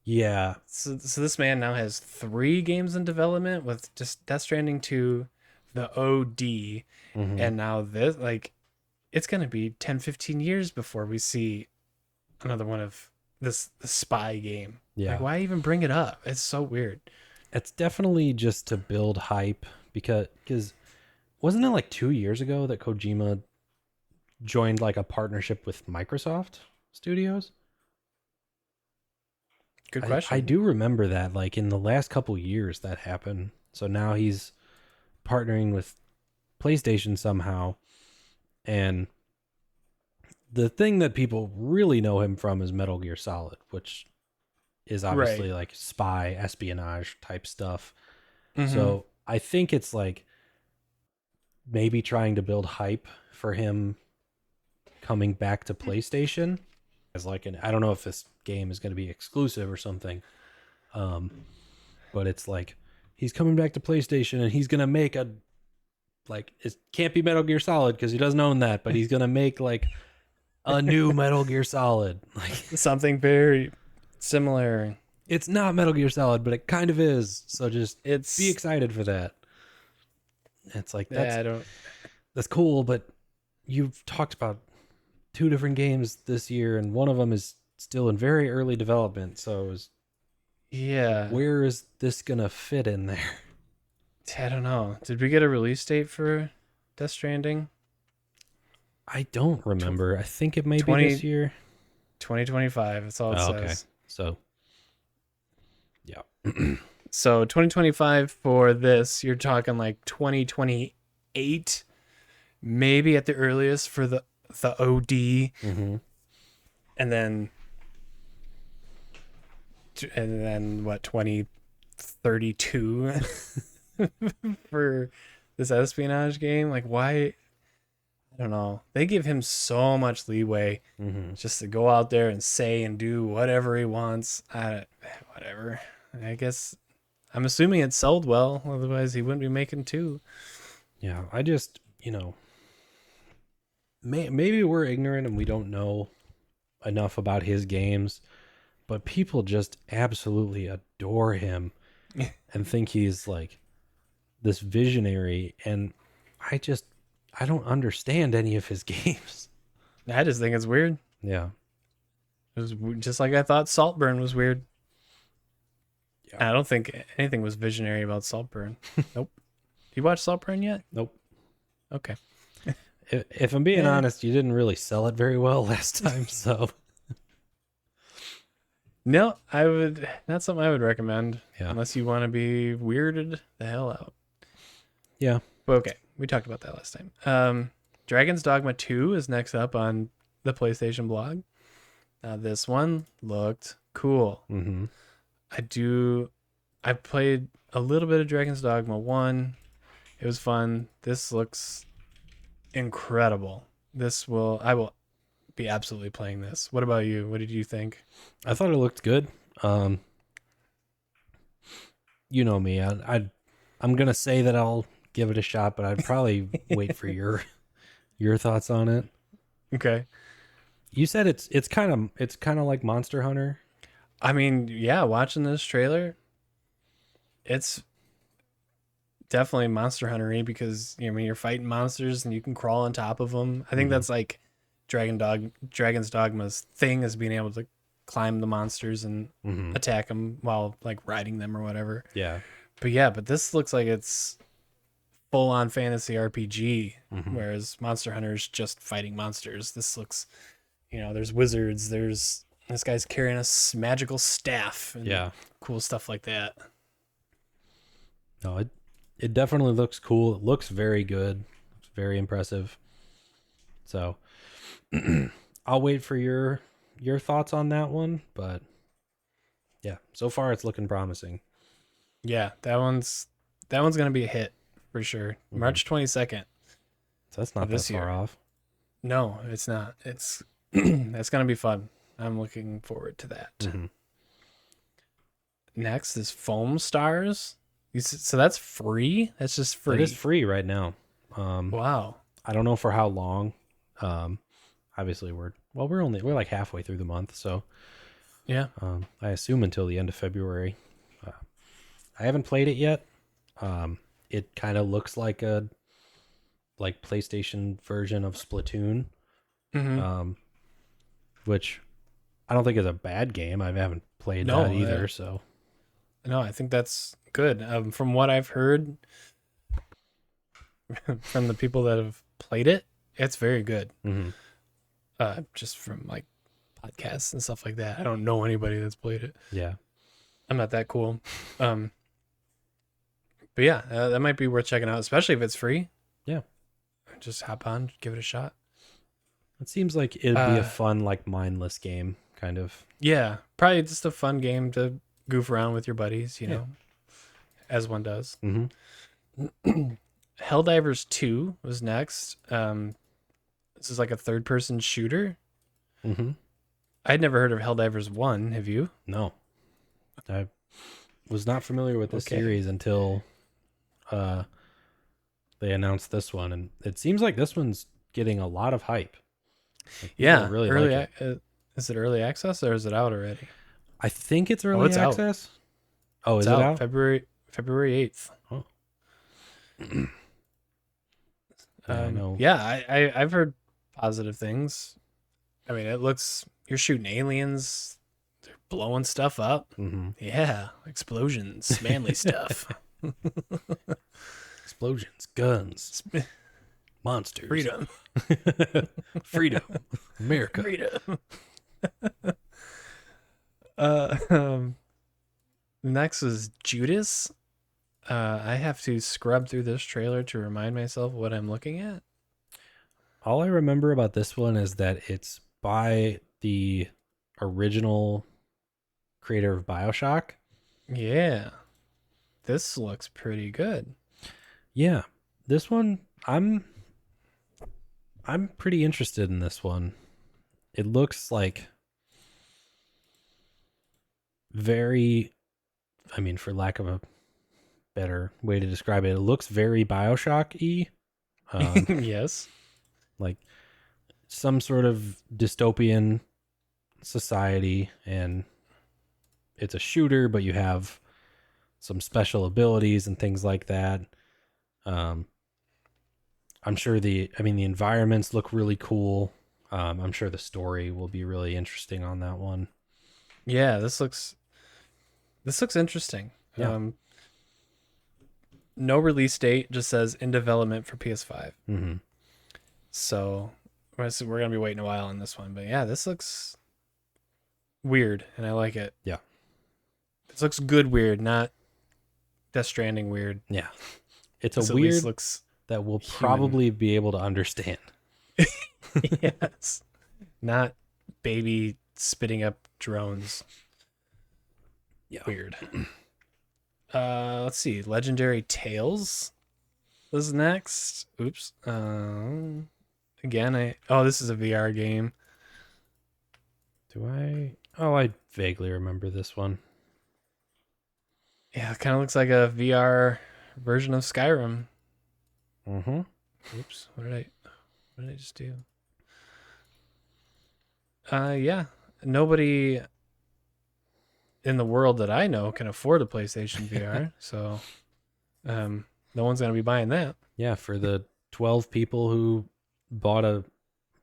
Yeah. So this man now has 3 games in development with just Death Stranding 2, the OD, and now this, like, it's going to be 10, 15 years before we see another one of the spy game. Yeah. Like, why even bring it up? It's so weird. It's definitely just to build hype because wasn't it like 2 years ago that Kojima joined like a partnership with Microsoft Studios? Good question. I do remember that, like, in the last couple years that happened. So now he's partnering with PlayStation somehow. And the thing that people really know him from is Metal Gear Solid, which is obviously like spy, espionage type stuff. So I think it's like maybe trying to build hype for him coming back to PlayStation as like I don't know if this game is going to be exclusive or something. But it's like he's coming back to PlayStation and he's going to make a, like, it can't be Metal Gear Solid because he doesn't own that, but he's going to make like a new Metal Gear Solid. Like something very similar. It's not Metal Gear Solid, but it kind of is. So just be excited for that. It's like that's cool, but you've talked about 2 different games this year, and one of them is still in very early development. So where is this gonna fit in there? I don't know. Did we get a release date for Death Stranding? I don't remember. I think it may be this year. 2025. That's all it says. Okay. So, yeah. So 2025 for this, you're talking like 2028, maybe at the earliest for the OD, and then what, 2032 for this espionage game. Like, why? I don't know. They give him so much leeway just to go out there and say and do whatever he wants. Whatever. I guess I'm assuming it sold well. Otherwise, he wouldn't be making 2. Yeah, I just, maybe we're ignorant and we don't know enough about his games, but people just absolutely adore him and think he's like this visionary. And I don't understand any of his games. I just think it's weird. Yeah. It was just like I thought Saltburn was weird. Yeah. I don't think anything was visionary about Saltburn. Nope. You watched Saltburn yet? Nope. Okay. If I'm being honest, you didn't really sell it very well last time, so. No, not something I would recommend. Yeah. Unless you want to be weirded the hell out. Yeah. But okay. We talked about that last time. Dragon's Dogma 2 is next up on the PlayStation blog. Now, this one looked cool. I played a little bit of Dragon's Dogma 1. It was fun. This looks incredible. I will be absolutely playing this. What about you? What did you think? I thought it looked good. You know me. I'm going to say that I'll give it a shot, but I'd probably wait for your thoughts on it. Okay. You said it's kind of like Monster Hunter. I mean, yeah, watching this trailer, it's definitely Monster Hunter-y because you're fighting monsters and you can crawl on top of them. I think that's like Dragon's Dogma's thing, is being able to climb the monsters and attack them while like riding them or whatever. Yeah. But this looks like it's full-on fantasy RPG, whereas Monster Hunter's just fighting monsters. This looks, there's wizards, this guy's carrying a magical staff, and cool stuff like that. No, it definitely looks cool. It looks very good. It's very impressive. So I'll wait for your thoughts on that one, but yeah, so far it's looking promising. Yeah, that one's gonna be a hit for sure. March 22nd. So that's not that far off. No, it's not. It's that's gonna be fun. I'm looking forward to that. Mm-hmm. Next is Foam Stars. So that's free. That's just free. It is free right now. Wow. I don't know for how long. Obviously we're like halfway through the month, so yeah. I assume until the end of February. I haven't played it yet. It kind of looks like a PlayStation version of Splatoon, which I don't think is a bad game. I haven't played that either. So no, I think that's good. From what I've heard from the people that have played it, it's very good. Just from like podcasts and stuff like that. I don't know anybody that's played it. Yeah, I'm not that cool. But yeah, that might be worth checking out, especially if it's free. Yeah, just hop on, give it a shot. It seems like it'd be a fun, like, mindless game, kind of. Yeah, probably just a fun game to goof around with your buddies, you know, as one does. Helldivers 2 was next. This is like a third-person shooter. I'd never heard of Helldivers 1. Have you? No. I was not familiar with this series until they announced this one, and it seems like this one's getting a lot of hype. Like, really early. like it. Is it early access or is it out already? I think it's early access. Oh, is it out? February 8th. Oh. I know. Yeah, I've heard positive things. I mean, it looks, you're shooting aliens, they're blowing stuff up. Yeah, explosions, manly stuff. Explosions, guns, monsters, freedom, freedom, America, freedom. Next is Judas. I have to scrub through this trailer to remind myself what I'm looking at. All I remember about this one is that it's by the original creator of BioShock. Yeah. This looks pretty good. Yeah. This one, I'm pretty interested in this one. It looks like very, I mean, for lack of a better way to describe it, it looks very BioShock-y. Yes. Like some sort of dystopian society, and it's a shooter, but you have some special abilities and things like that. I'm sure the environments look really cool. I'm sure the story will be really interesting on that one. Yeah, this looks interesting. Yeah. No release date, just says in development for PS5. So we're going to be waiting a while on this one. But yeah, this looks weird, and I like it. Yeah. This looks good weird, not Death Stranding weird. Yeah. It's a weird looks that we'll probably be able to understand. Yes. Not baby spitting up drones. Yeah. Weird. Let's see. Legendary Tales is next. Oops. Again, this is a VR game. I vaguely remember this one. Yeah, it kind of looks like a VR version of Skyrim. Oops. What did I just do? Yeah. Nobody in the world that I know can afford a PlayStation VR, so no one's gonna be buying that. Yeah, for the 12 people who bought a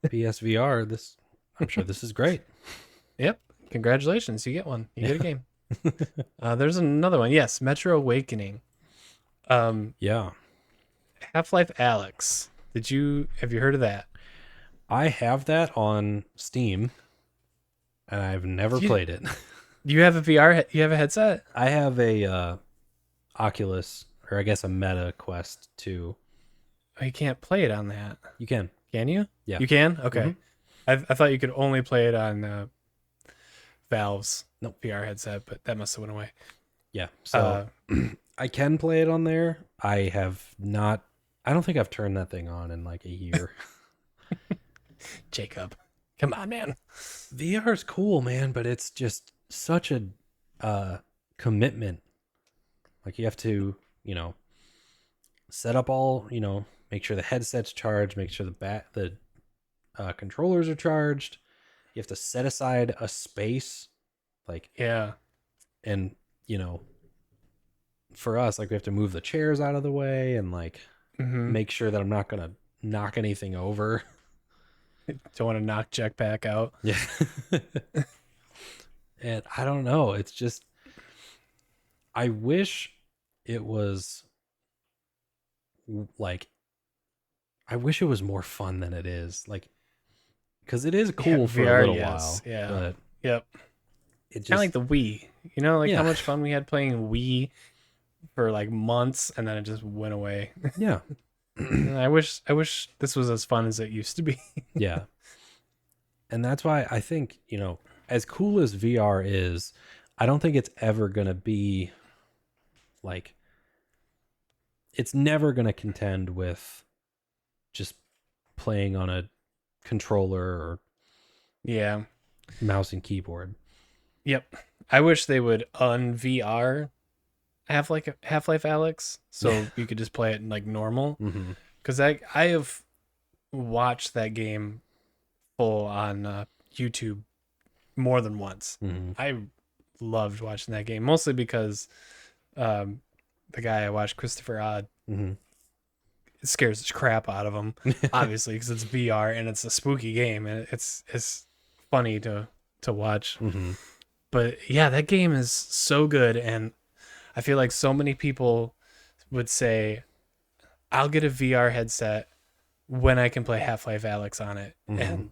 PSVR, I'm sure this is great. Yep. Congratulations, you get one. You get a game. There's another one. Yes, Metro Awakening. Yeah. Half-Life Alyx. Have you heard of that? I have that on Steam, and I've never played it. You have a VR? You have a headset? I have a Oculus, or I guess a Meta Quest 2. Oh, you can't play it on that. You can. Can you? Yeah. You can? Okay. Mm-hmm. I thought you could only play it on Valve's VR headset, but that must have went away. Yeah. So I can play it on there. I don't think I've turned that thing on in like a year. Jacob, come on, man. VR is cool, man, but it's just such a commitment. Like you have to, set up all, make sure the headset's charged, make sure the controllers are charged. You have to set aside a space, like and for us, like we have to move the chairs out of the way and like make sure that I'm not gonna knock anything over. Don't want to knock Jetpack out. Yeah. And I don't know. It's just I wish it was like I wish it was more fun than it is. Like because it is cool for VR, a little while. Yeah. But yep. It just kind of like the Wii. How much fun we had playing Wii for like months, and then it just went away. Yeah. I wish this was as fun as it used to be. Yeah. And that's why I think, as cool as VR is, I don't think it's ever going to be like, it's never going to contend with just playing on a controller or mouse and keyboard. Yep. I wish they would un-VR Half-Life Alyx, so you could just play it in like normal. Because I have watched that game full on YouTube more than once. I loved watching that game, mostly because the guy I watched, Christopher Odd, it scares the crap out of him, obviously, because it's VR and it's a spooky game, and it's funny to watch. But yeah, that game is so good, and I feel like so many people would say, I'll get a VR headset when I can play Half-Life Alyx on it. And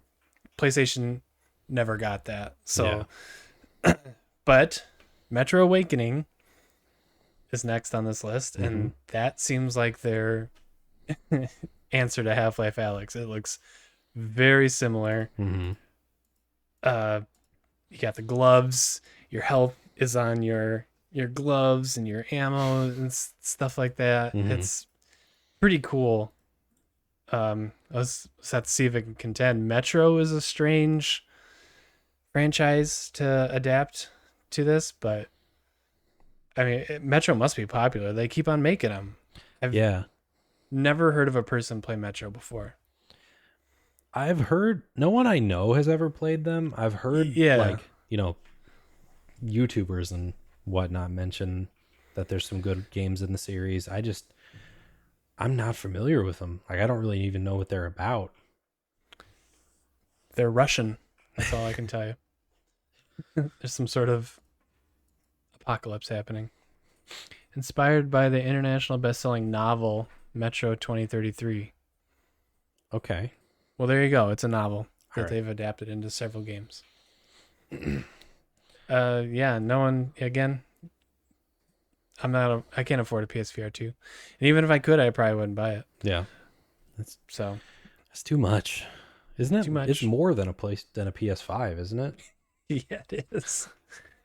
PlayStation never got that. So, but Metro Awakening is next on this list, and that seems like their answer to Half-Life Alyx. It looks very similar. You got the gloves, your health is on your gloves and your ammo and stuff like that. It's pretty cool. Let's have to see if it can contend. Metro is a strange franchise to adapt to this, but I mean, Metro must be popular. They keep on making them. I've never heard of a person play Metro before. I've heard no one I know has ever played them. I've heard YouTubers and whatnot mention that there's some good games in the series. I'm not familiar with them. Like I don't really even know what they're about. They're Russian. That's all I can tell you. There's some sort of apocalypse happening. Inspired by the international best-selling novel Metro 2033. Okay. Well, there you go. It's a novel that they've adapted into several games. No one, again, I can't afford a PSVR 2. And even if I could, I probably wouldn't buy it. Yeah. That's too much. Isn't it? Too much. It's more than a PS5, isn't it? Yeah, it is.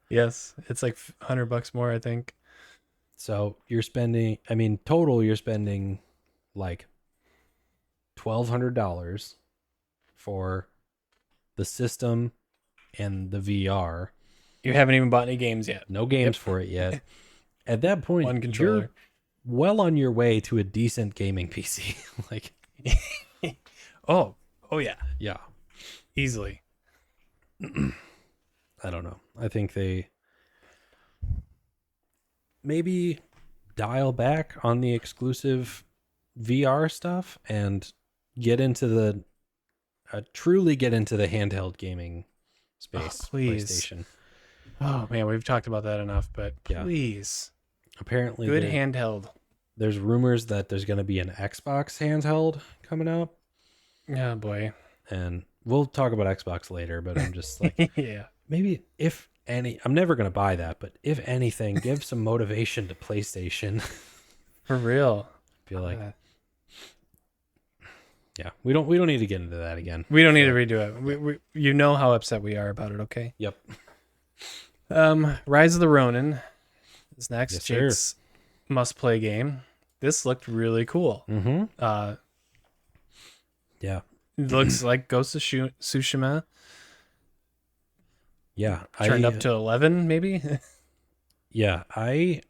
Yes. It's like $100 more, I think. So you're spending, total you're spending like $1,200 for the system and the VR. You haven't even bought any games yet. No games for it yet. At that point, one controller. You're well on your way to a decent gaming PC. Like, oh yeah, yeah, easily. I don't know. I think they maybe dial back on the exclusive VR stuff and truly get into the handheld gaming space. Please. PlayStation. Oh man, we've talked about that enough, but please. Apparently good handheld. There's rumors that there's going to be an Xbox handheld coming up. Oh boy. And we'll talk about Xbox later, but I'm just like, yeah. Maybe if any, I'm never going to buy that, but if anything, give some motivation to PlayStation. For real. I feel like, Yeah, we don't need to get into that again. We don't need to redo it. We you know how upset we are about it, okay? Yep. Rise of the Ronin is next. Yes, Jake's must-play game. This looked really cool. Mm-hmm. Yeah. It looks like Ghost of Tsushima. Yeah. Turned up to 11, maybe? Yeah. I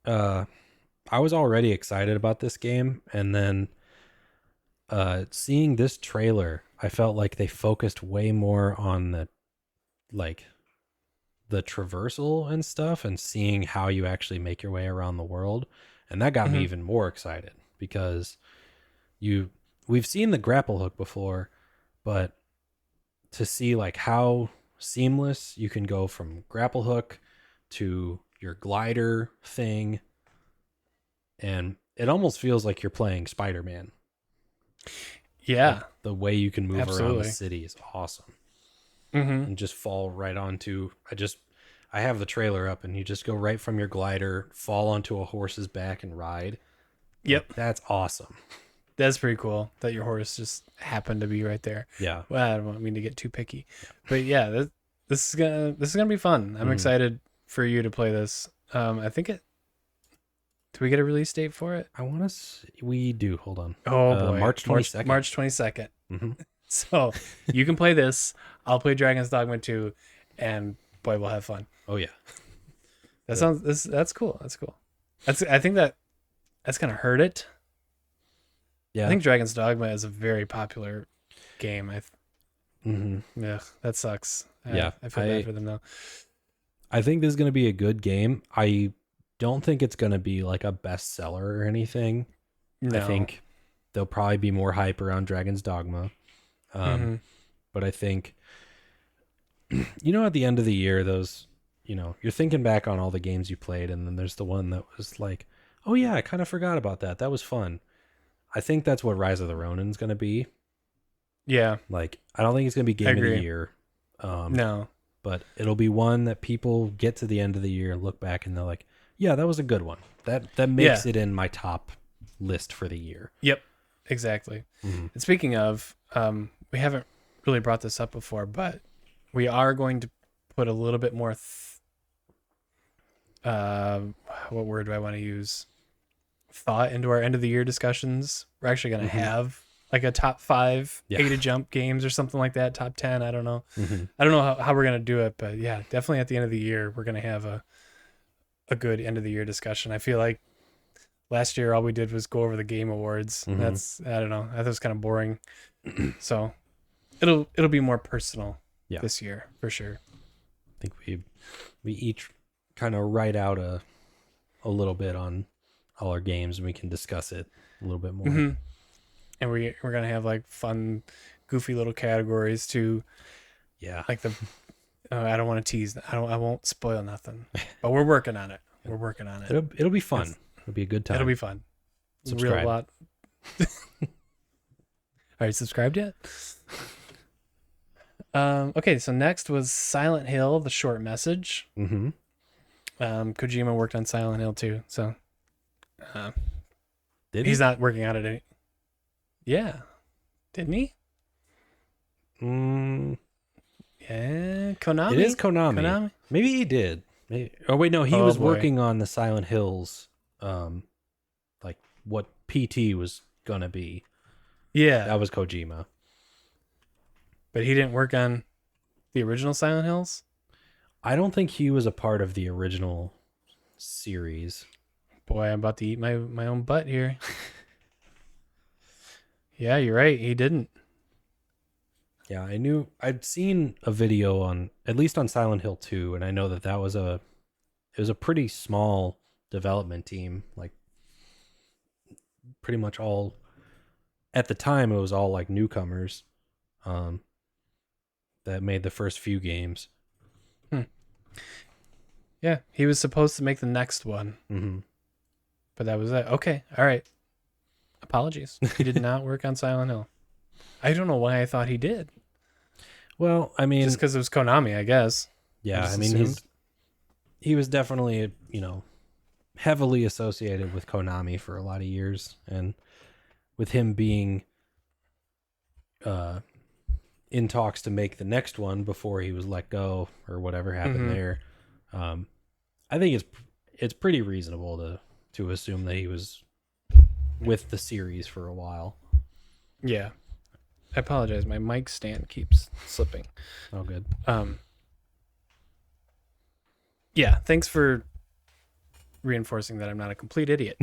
was already excited about this game, and then seeing this trailer, I felt like they focused way more on the traversal and stuff, and seeing how you actually make your way around the world. And that got me even more excited, because we've seen the grapple hook before, but to see like how seamless you can go from grapple hook to your glider thing, and it almost feels like you're playing Spider-Man. Yeah. Like, the way you can move around the city is awesome. And just fall right onto, I have the trailer up, and you just go right from your glider, fall onto a horse's back and ride. Yep. Like, that's awesome. That's pretty cool that your horse just happened to be right there. Yeah. Well, I don't mean to get too picky, but yeah, this is gonna be fun. I'm excited for you to play this. I think do we get a release date for it? I want to. We do. Hold on. Oh boy, March 22nd. March 22nd. Mm-hmm. So you can play this. I'll play Dragon's Dogma 2, and boy, we'll have fun. Oh yeah. That's cool. That's cool. I think that's gonna hurt it. Yeah. I think Dragon's Dogma is a very popular game. Yeah, that sucks. Yeah, I feel bad for them though. I think this is going to be a good game. I don't think it's going to be like a bestseller or anything. No. I think there'll probably be more hype around Dragon's Dogma. But I think, at the end of the year, those, you're thinking back on all the games you played, and then there's the one that was like, oh yeah, I kind of forgot about that. That was fun. I think that's what Rise of the Ronin's going to be. Yeah. Like, I don't think it's going to be game of the year. No. But it'll be one that people get to the end of the year and look back, and they're like, yeah, that was a good one. That makes it in my top list for the year. Yep. Exactly. And speaking of, we haven't really brought this up before, but we are going to put a little bit more what word do I want to use? Thought into our end of the year discussions. We're actually going to have like a top 5 A to jump games or something like that, top 10. I don't know. I don't know how we're going to do it, but yeah, definitely at the end of the year, we're going to have a good end of the year discussion. I feel like last year, all we did was go over the game awards. I don't know. That was kind of boring. So it'll be more personal this year for sure. I think we each kind of write out a little bit on all our games, and we can discuss it a little bit more. And we're gonna have like fun, goofy little categories too. Yeah, like the I don't want to tease. I won't spoil nothing, but we're working on it. We're working on it. It'll be fun. It'll be a good time. It'll be fun. Subscribe. Real lot. Are you subscribed yet? Okay, so next was Silent Hill, the short message. Kojima worked on Silent Hill too, so he's not working on it. Yeah, didn't he? Yeah, Konami. It is Konami. Maybe he did. Maybe. Oh wait, no, he was working on the Silent Hills, like what PT was gonna be. Yeah, that was Kojima. But he didn't work on the original Silent Hills? I don't think he was a part of the original series. Boy, I'm about to eat my own butt here. Yeah, you're right. He didn't. Yeah, I'd seen a video on, at least on Silent Hill 2, and I know that was it was a pretty small development team. Like, pretty much all, at the time, it was all like newcomers. That made the first few games. Yeah, he was supposed to make the next one. But that was it. Okay, all right. Apologies. He did not work on Silent Hill. I don't know why I thought he did. Well, I mean, just because it was Konami, I guess. Yeah, I mean, he was definitely, heavily associated with Konami for a lot of years, and with him being in talks to make the next one before he was let go or whatever happened there. I think it's pretty reasonable to assume that he was with the series for a while. Yeah. I apologize. My mic stand keeps slipping. Oh, good. Yeah. Thanks for reinforcing that I'm not a complete idiot.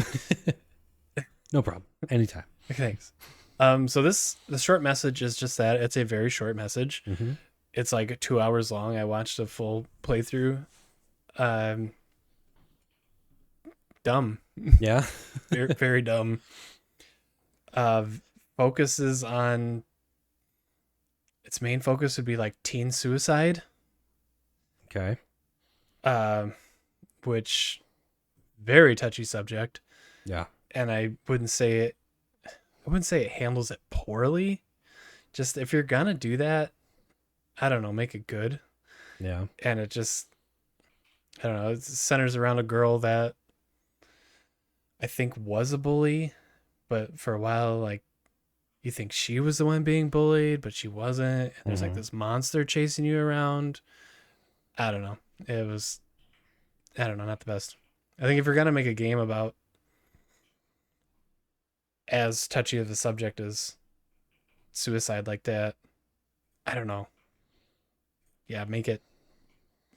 No problem. Anytime. Thanks. So the short message is just that. It's a very short message. Mm-hmm. It's like 2 hours long. I watched a full playthrough. Dumb. Yeah. Very, very dumb. Focuses on its main focus would be like teen suicide. Okay. Which very touchy subject. Yeah. And I wouldn't say it handles it poorly. Just if you're gonna do that, I don't know, make it good. Yeah. And it just, I don't know, it centers around a girl that I think was a bully, but for a while, like, you think she was the one being bullied, but she wasn't. And there's like this monster chasing you around. I don't know. It was, I don't know, not the best. I think if you're gonna make a game about as touchy of a subject as suicide like that, I don't know. Yeah, make it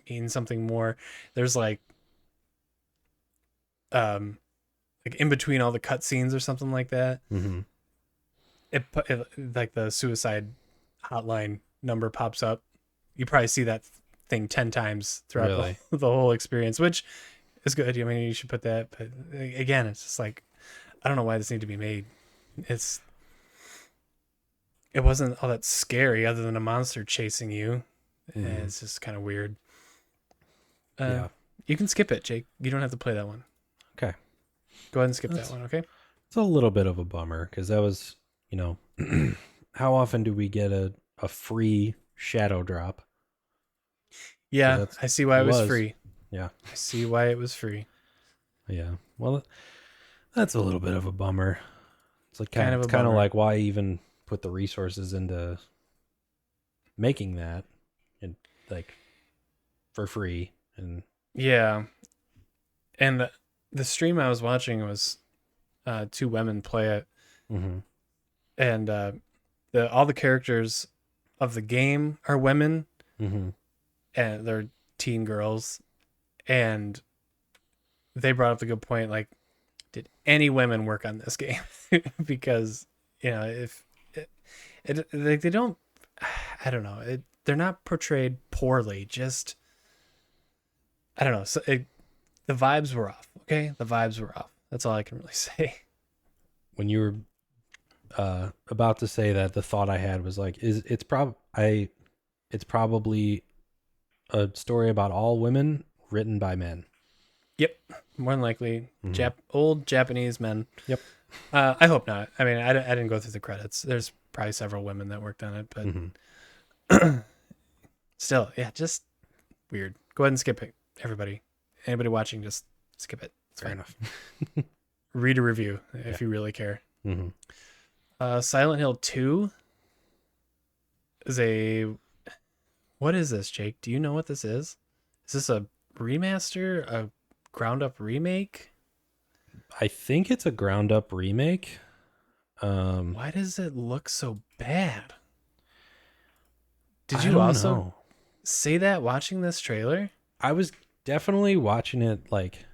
mean something more. There's like in between all the cutscenes or something like that. Mm-hmm. It like the suicide hotline number pops up. You probably see that thing 10 times throughout the whole experience, which is good. I mean, you should put that. But again, it's just like, I don't know why this needed to be made. It wasn't all that scary other than a monster chasing you. Mm-hmm. It's just kind of weird. Yeah. You can skip it, Jake. You don't have to play that one. Okay. Go ahead and skip that one, okay? It's a little bit of a bummer because that was, how often do we get a free shadow drop? Yeah, I see why it was free. Yeah. I see why it was free. Yeah. Well, that's a little bit of a bummer. It's like kind of like why even put the resources into making that and like for free. And yeah. And the stream I was watching was two women play it. Mm-hmm. And all the characters of the game are women. Mm-hmm. And they're teen girls. And they brought up the good point, like, did any women work on this game? Because, if they don't, I don't know, they're not portrayed poorly, just, I don't know. So the vibes were off. Okay. The vibes were off. That's all I can really say. When you were about to say that, the thought I had was like, it's probably a story about all women written by men. Yep, more than likely. Old Japanese men. Yep. I hope not. I mean, I didn't go through the credits. There's probably several women that worked on it, but still, yeah, just weird. Go ahead and skip it, everybody. Anybody watching, just skip it. It's fair fine. Enough. Read a review if you really care. Mm-hmm. Silent Hill 2 is what is this, Jake? Do you know what this is? Is this a remaster, a ground up remake? I think it's a ground up remake. Why does it look so bad? Did you also say that watching this trailer? I was definitely watching it like,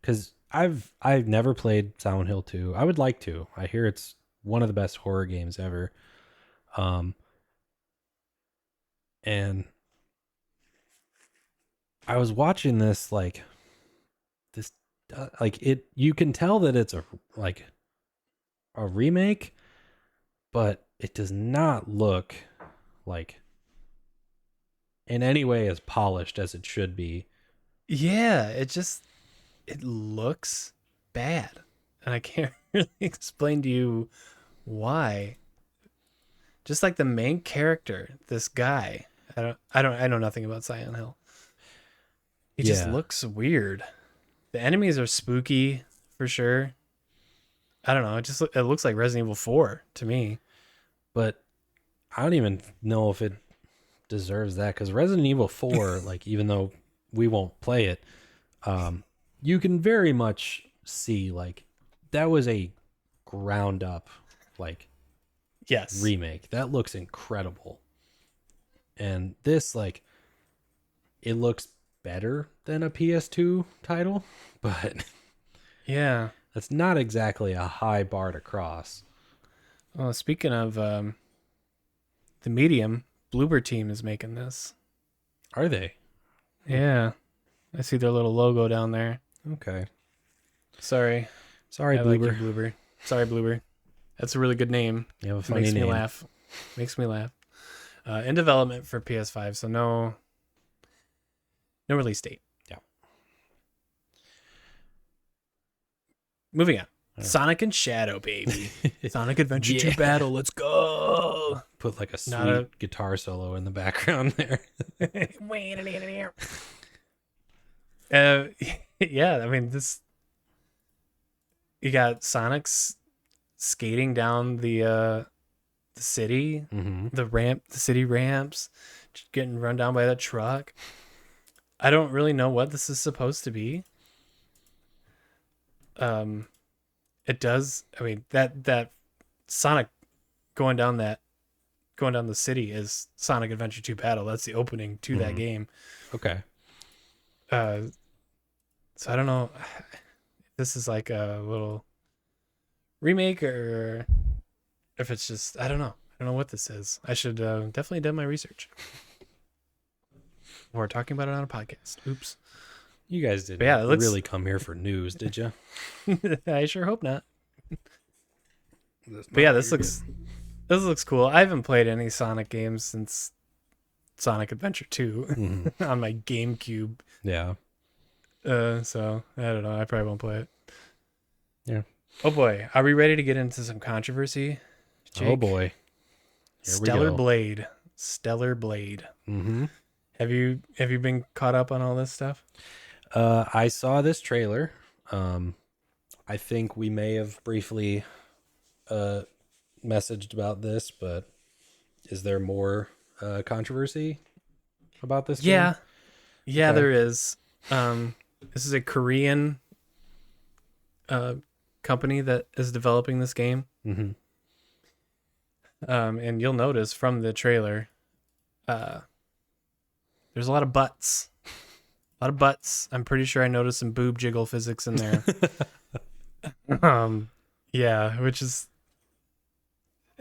because I've never played Silent Hill 2. I would like to. I hear it's one of the best horror games ever. And I was watching this like you can tell that it's a remake, but it does not look like in any way as polished as it should be. Yeah, it looks bad. And I can't really explain to you why. Just like the main character, this guy. I know nothing about Silent Hill. He just looks weird. The enemies are spooky for sure. I don't know. It looks like Resident Evil 4 to me. But I don't even know if it deserves that, because Resident Evil 4, like, even though we won't play it, you can very much see, like, that was a ground up, like, yes, remake. That looks incredible. And this, like, it looks better than a PS2 title, but yeah. that's not exactly a high bar to cross. Well, speaking of the Medium, Bloober Team is making this. Are they? Yeah, I see their little logo down there. Okay. Sorry, Sorry, I Bloober. like you, Bloober. Sorry, Bloober. That's a really good name. You have a funny Makes name. me laugh. Makes me laugh. In development for PS5, so no release date. Yeah. Moving on. Right. Sonic and Shadow, baby. Sonic Adventure 2 Battle. Let's go. Put like a sweet guitar solo in the background there. Yeah, I mean, this. You got Sonic's skating down the city, the city ramps, just getting run down by that truck. I don't really know what this is supposed to be. It does. I mean, that Sonic going down the city is Sonic Adventure 2 Battle. That's the opening to that game. Okay. So I don't know if this is like a little remake or if it's just, I don't know. I don't know what this is. I should definitely do my research. We're talking about it on a podcast. Oops. You guys didn't really come here for news, did you? I sure hope not. But yeah, this looks cool. I haven't played any Sonic games since Sonic Adventure 2 on my GameCube. Yeah. So I don't know. I probably won't play it. Yeah. Oh boy, are we ready to get into some controversy? Jake? Oh boy. Stellar Blade. Mm-hmm. Have you been caught up on all this stuff? I saw this trailer. I think we may have briefly messaged about this, but is there more controversy about this game? Yeah, okay. There is. This is a Korean company that is developing this game. Mm-hmm. And you'll notice from the trailer, there's a lot of butts. I'm pretty sure I noticed some boob jiggle physics in there. Yeah, which is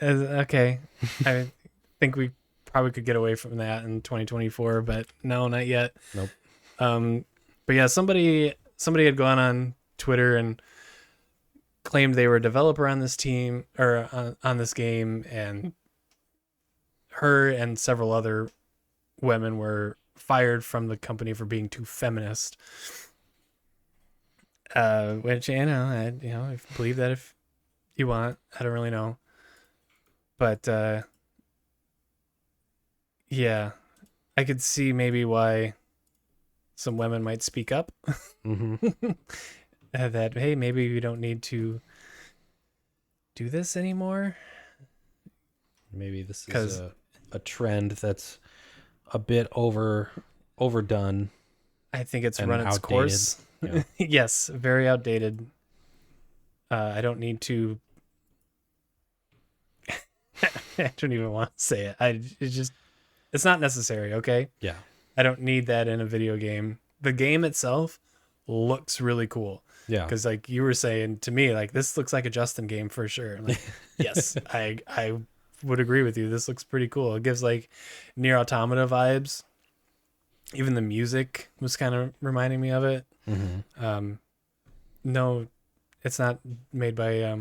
okay. I think we probably could get away from that in 2024, but no, not yet. Nope. But yeah, somebody had gone on Twitter and claimed they were a developer on this team or on this game, and her and several other women were fired from the company for being too feminist. Which I believe that if you want, I don't really know, but yeah, I could see maybe why some women might speak up. That hey, maybe we don't need to do this anymore. Maybe this is a trend that's a bit overdone. I think it's run its course. Yeah. Yes, very outdated. I don't need to. I don't even want to say it. It's not necessary. Okay. Yeah. I don't need that in a video game. The game itself looks really cool. Yeah. Because like you were saying to me, like this looks like a Justin game for sure. I'm like, yes, I would agree with you. This looks pretty cool. It gives like Nier Automata vibes. Even the music was kind of reminding me of it. Mm-hmm. No, it's not made by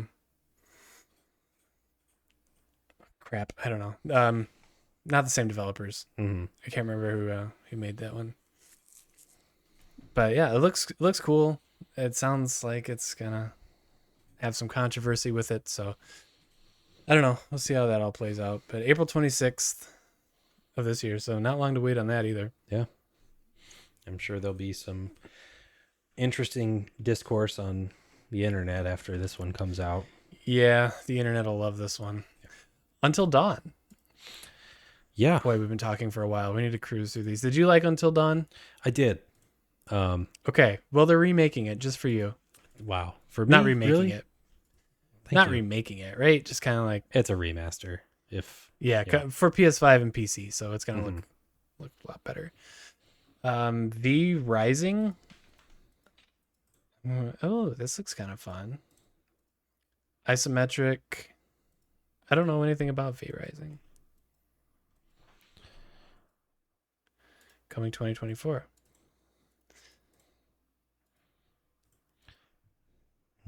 crap. I don't know. Not the same developers. Mm-hmm. I can't remember who made that one. But yeah, it looks cool. It sounds like it's gonna have some controversy with it. So I don't know. We'll see how that all plays out. But April 26th of this year, so not long to wait on that either. Yeah. I'm sure there'll be some interesting discourse on the internet after this one comes out. Yeah, the internet will love this one. Yeah. Until Dawn. Yeah, Boy, we've been talking for a while. We need to cruise through these. Did you like Until Dawn? I did. Okay. Well, they're remaking it just for you. Wow. For Not me, remaking really? it. Thank Not you. remaking it, right? Just kind of like It's a remaster. yeah, for PS5 and PC, so it's gonna Mm-hmm. look a lot better. V Rising. Oh, this looks kind of fun. Isometric. I don't know anything about V Rising. Coming 2024.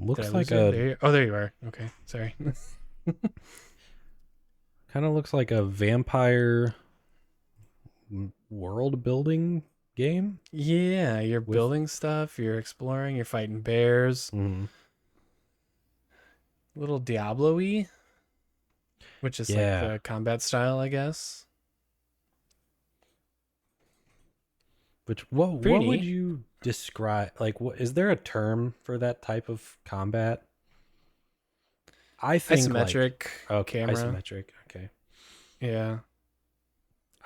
Looks like a there you are. Okay, sorry. kind of looks like a vampire world building game. Yeah, you're building stuff, you're exploring, you're fighting bears. Mm-hmm. Little Diablo-y, which is like the combat style, I guess. What would you describe? Like, what is there a term for that type of combat? I think Isometric camera. Isometric. Okay. Yeah.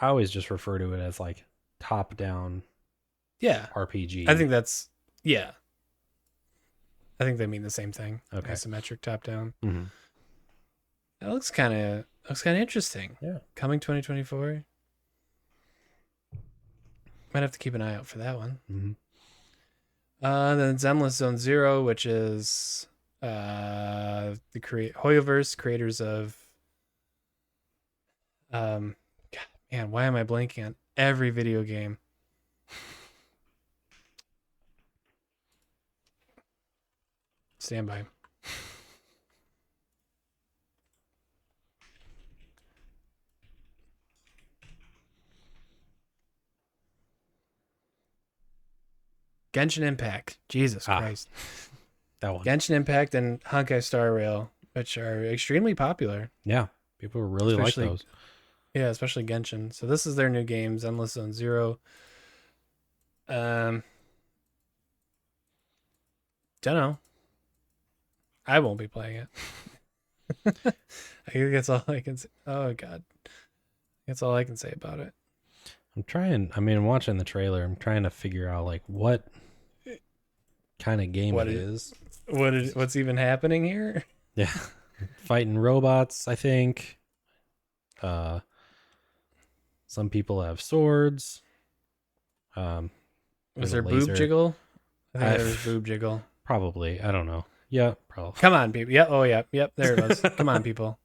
I always just refer to it as like top down. Yeah. RPG. I think that's I think they mean the same thing. Okay. Isometric top down. Mm-hmm. That looks kind of interesting. Yeah. Coming 2024. Might have to keep an eye out for that one. Mm-hmm. Then Zenless Zone Zero, which is the Hoyoverse, creators of God, man, why am I blanking on every video game? Stand by. Genshin Impact. Jesus Christ. That one. Genshin Impact and Honkai Star Rail, which are extremely popular. Yeah. People really like those. Yeah, especially Genshin. So this is their new game, Zenless Zone Zero. Don't know. I won't be playing it. I think that's all I can say. Oh God. That's all I can say about it. I'm watching the trailer. I'm trying to figure out like what kind of game it is. What's even happening here? Yeah. Fighting robots, I think. Some people have swords. Was there boob jiggle? I think there was boob jiggle. Probably. I don't know. Yeah, probably. Come on, people. Yeah. Oh, yeah. Yep. There it was. Come on, people.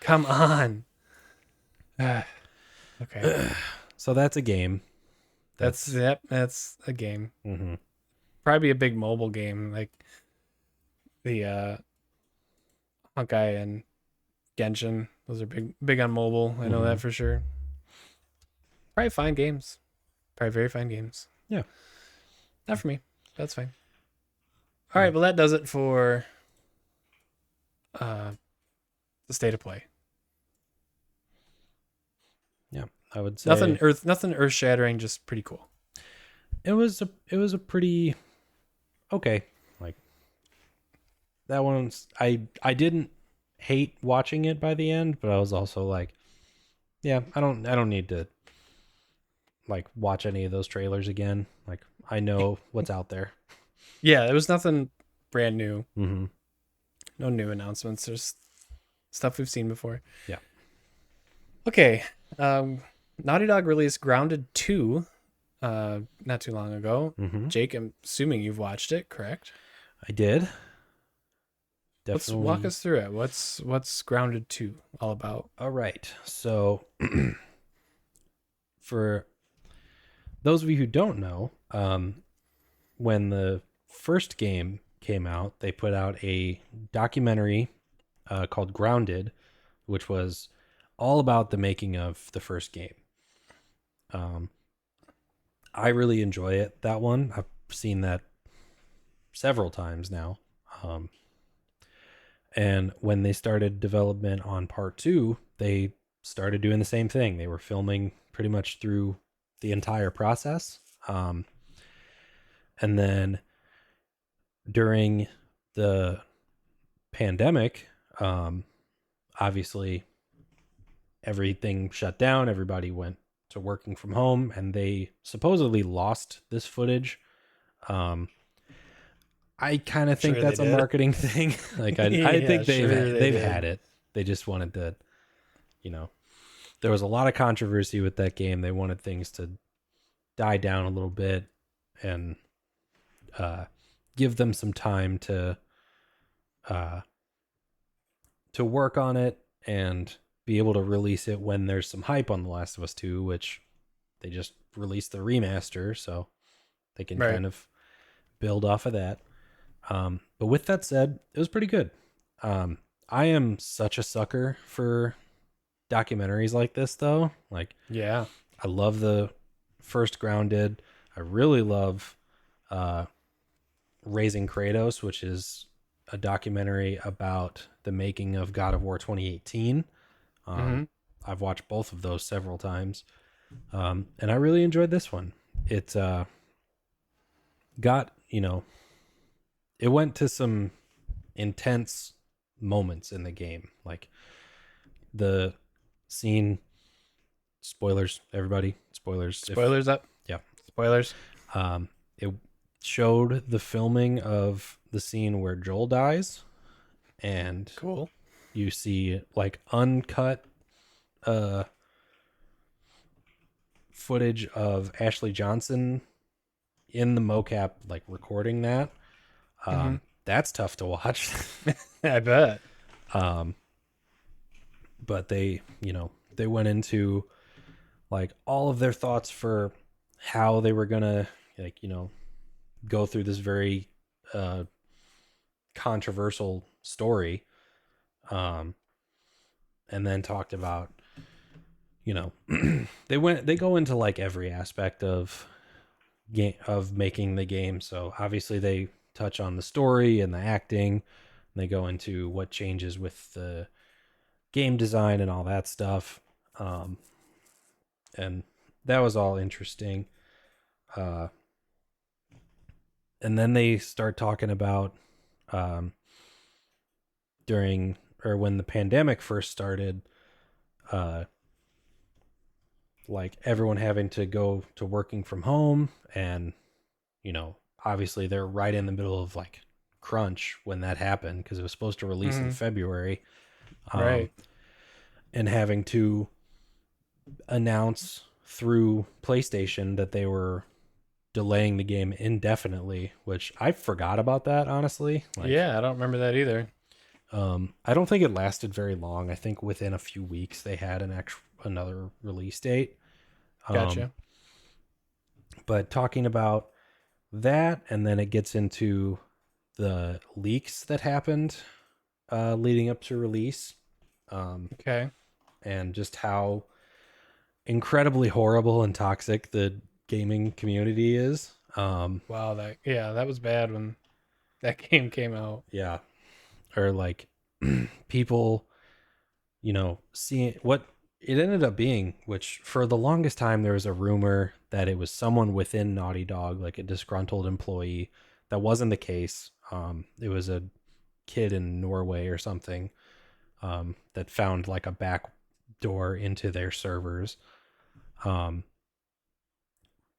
Come on. Okay. So that's a game. That's a game. Mm-hmm. Probably a big mobile game, like the Honkai and Genshin. Those are big on mobile. I know that for sure. Probably fine games. Probably very fine games. Yeah. Not for me. That's fine. All right, well that does it for the state of play. Yeah, I would say nothing earth shattering, just pretty cool. It was a pretty okay. Like that one's I didn't hate watching it by the end, but I was also like, yeah, I don't need to like watch any of those trailers again. Like I know what's out there. Yeah, it was nothing brand new. Mm-hmm. No new announcements. There's stuff we've seen before. Yeah. Okay. Naughty Dog released Grounded 2 not too long ago. Mm-hmm. Jake, I'm assuming you've watched it, correct? I did. Definitely. Let's walk us through it. What's Grounded 2 all about? All right. So for those of you who don't know, when the first game came out, they put out a documentary called Grounded, which was all about the making of the first game. I really enjoy it. That one, I've seen that several times now. And when they started development on part 2, they started doing the same thing. They were filming pretty much through the entire process. And then during the pandemic, obviously everything shut down. Everybody went to working from home, and they supposedly lost this footage. I kind of think Sure they that's a did. marketing thing. Like I Yeah, think sure they they've did. had it. They just wanted to, you know, there was a lot of controversy with that game. They wanted things to die down a little bit and give them some time uh, to work on it and be able to release it when there's some hype on The Last of Us 2, which they just released the remaster, so they can Right. kind of build off of that. But with that said, it was pretty good. I am such a sucker for documentaries like this, though. Like, Yeah. I love the first Grounded. I really love uh, Raising Kratos, which is a documentary about the making of God of War 2018. Mm-hmm. I've watched both of those several times, and I really enjoyed this one. It got, it went to some intense moments in the game, like the scene. Spoilers, everybody. Spoilers. If Spoilers up. yeah, Spoilers. it showed the filming of the scene where Joel dies, and Cool. you see like uncut footage of Ashley Johnson in the mocap, like recording that. Mm-hmm. That's tough to watch. I bet. But they went into like all of their thoughts for how they were gonna, like, go through this very controversial story, and then talked about, they go into like every aspect of making the game. So obviously they touch on the story and the acting, and they go into what changes with the game design and all that stuff. And that was all interesting. Uh, and then they start talking about um, during, or when the pandemic first started, uh, like everyone having to go to working from home, and obviously they're right in the middle of like crunch when that happened because it was supposed to release in Mm-hmm. February, Right. and having to announce through PlayStation that they were delaying the game indefinitely, which I forgot about that, honestly. Like, Yeah, I don't remember that either. I don't think it lasted very long. I think within a few weeks they had another release date. Um, Gotcha. but talking about that, and then it gets into the leaks that happened leading up to release, Okay. and just how incredibly horrible and toxic the gaming community is. Wow, that was bad when that game came out. Yeah, or like people, seeing what it ended up being, which for the longest time there was a rumor that it was someone within Naughty Dog, like a disgruntled employee. That wasn't the case. It was a kid in Norway or something, that found like a back door into their servers. Um,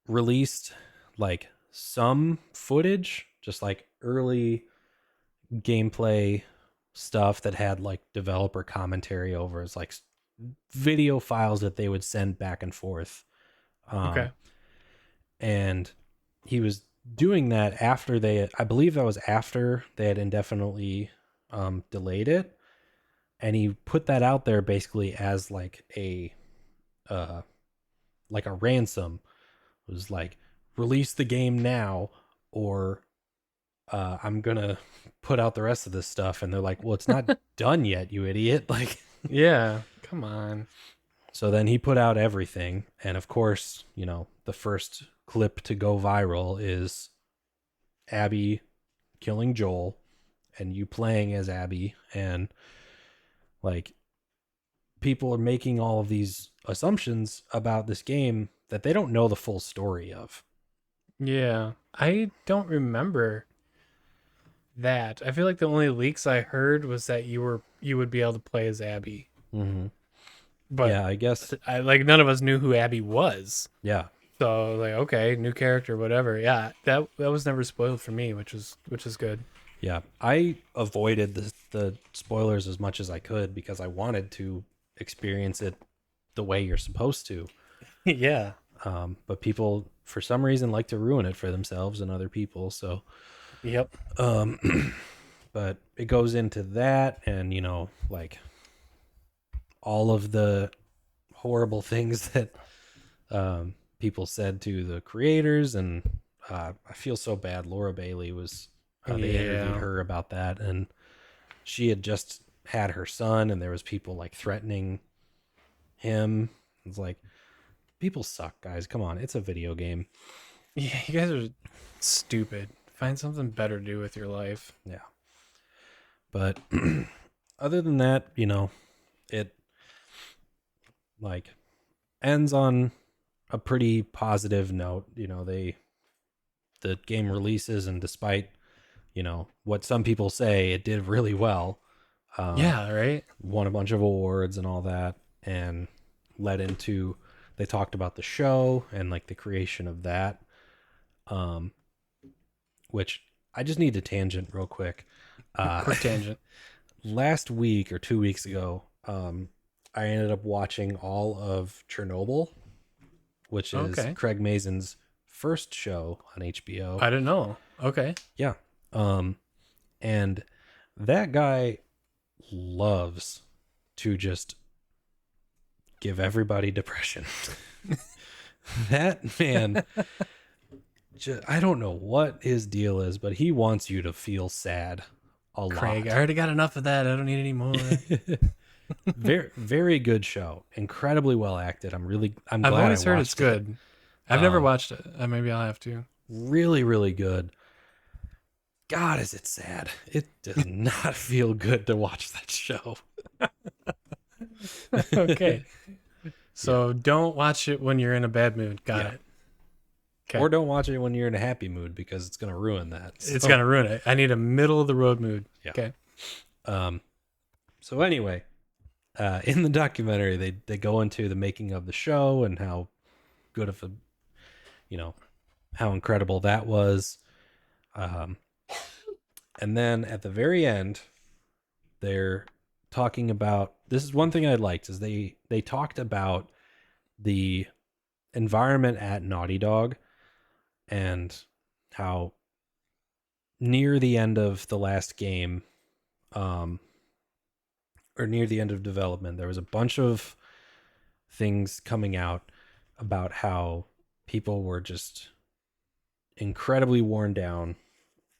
Released like some footage, just like early gameplay stuff that had like developer commentary over as like video files that they would send back and forth. Okay. And he was doing that after I believe that was after they had indefinitely delayed it. And he put that out there basically as uh, like a ransom. It was like, release the game now, or I'm gonna put out the rest of this stuff. And they're like, well, it's not done yet, you idiot. Like, Yeah. Come on. so then he put out everything. And of course, the first clip to go viral is Abby killing Joel and you playing as Abby. And like, people are making all of these assumptions about this game that they don't know the full story of. Yeah. I don't remember that. I feel like the only leaks I heard was that you would be able to play as Abby. Mm-hmm. But yeah, I guess. none of us knew who Abby was. Yeah. So like, okay, new character, whatever. Yeah, that was never spoiled for me, which is good. Yeah, I avoided the spoilers as much as I could because I wanted to experience it the way you're supposed to. Yeah. But people, for some reason, like to ruin it for themselves and other people. So, Yep. But it goes into that, and like all of the horrible things that people said to the creators, and I feel so bad. Laura Bailey was they interviewed her about that, and she had just had her son, and there was people like threatening him. It's like, people suck, guys. Come on, it's a video game. Yeah, you guys are stupid. Find something better to do with your life. Yeah. But other than that, it like ends on a pretty positive note. The game releases, and despite what some people say, it did really well. Yeah, right. Won a bunch of awards and all that, and led into, they talked about the show and like the creation of that, which I just need to tangent real quick. Quick tangent. Last week or 2 weeks ago, I ended up watching all of Chernobyl, which is Craig Mazin's first show on HBO. I didn't know. Okay. Yeah. And that guy loves to just give everybody depression. That man, I don't know what his deal is, but he wants you to feel sad a Craig, lot. I already got enough of that. I don't need any more. Very, very good show. Incredibly well acted. I'm glad I've always heard watched it's good. I've never watched it. Maybe I'll have to. Really, really good. God, is it sad. It does not feel good to watch that show. Okay. So don't watch it when you're in a bad mood. Got it. Okay. Or don't watch it when you're in a happy mood, because it's going to ruin that. It's going to ruin it. I need a middle of the road mood. Yeah. Okay. So anyway, in the documentary, they go into the making of the show and how good of a, how incredible that was. And then at the very end, they're talking about, this is one thing I liked, is they talked about the environment at Naughty Dog and how near the end of the last game, or near the end of development, there was a bunch of things coming out about how people were just incredibly worn down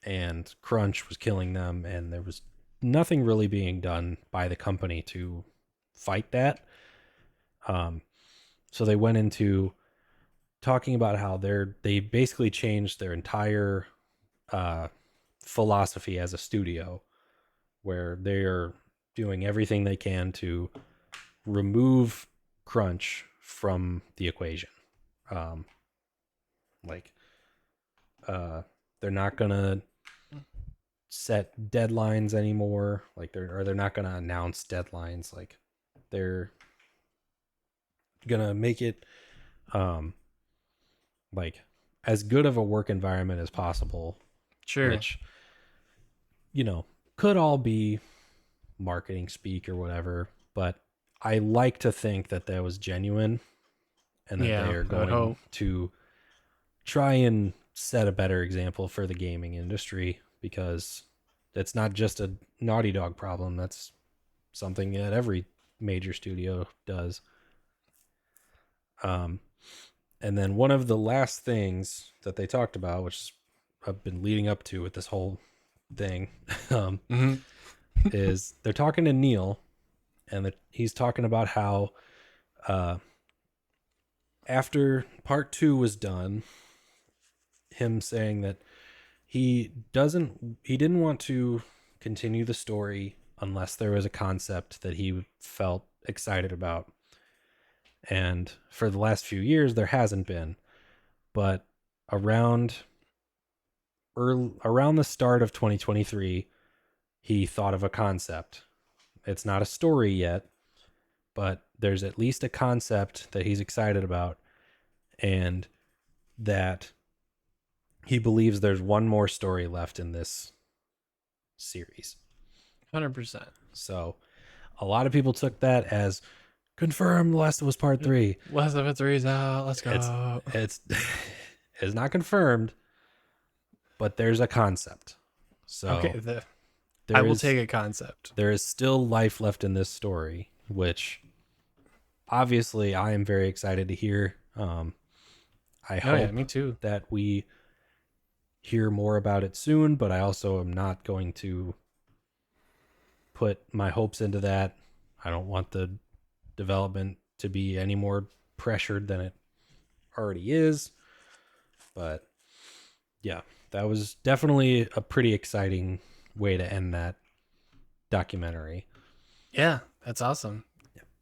and crunch was killing them, and there was nothing really being done by the company to fight that. So they went into talking about how they basically changed their entire philosophy as a studio, where they are doing everything they can to remove crunch from the equation. They're not gonna set deadlines anymore. They're not gonna announce deadlines. Like, they're gonna make it like as good of a work environment as possible. Sure. Which, could all be marketing speak or whatever, but I like to think that was genuine, and that they are going to try and set a better example for the gaming industry, because it's not just a Naughty Dog problem. That's something that every major studio does. And then one of the last things that they talked about, which I've been leading up to with this whole thing, is they're talking to Neil, and he's talking about how after part 2 was done, him saying that he didn't want to continue the story unless there was a concept that he felt excited about. And for the last few years, there hasn't been. But around the start of 2023, he thought of a concept. It's not a story yet, but there's at least a concept that he's excited about, and that he believes there's one more story left in this series. 100%. So a lot of people took that as confirmed Last of Us Part 3. Last of Us 3 is out. Let's go. It's not confirmed, but there's a concept. So okay, I will take a concept. There is still life left in this story, which obviously I am very excited to hear. I hope me too. that we hear more about it soon, but I also am not going to put my hopes into that. I don't want the development to be any more pressured than it already is. But yeah, that was definitely a pretty exciting way to end that documentary. Yeah, that's awesome.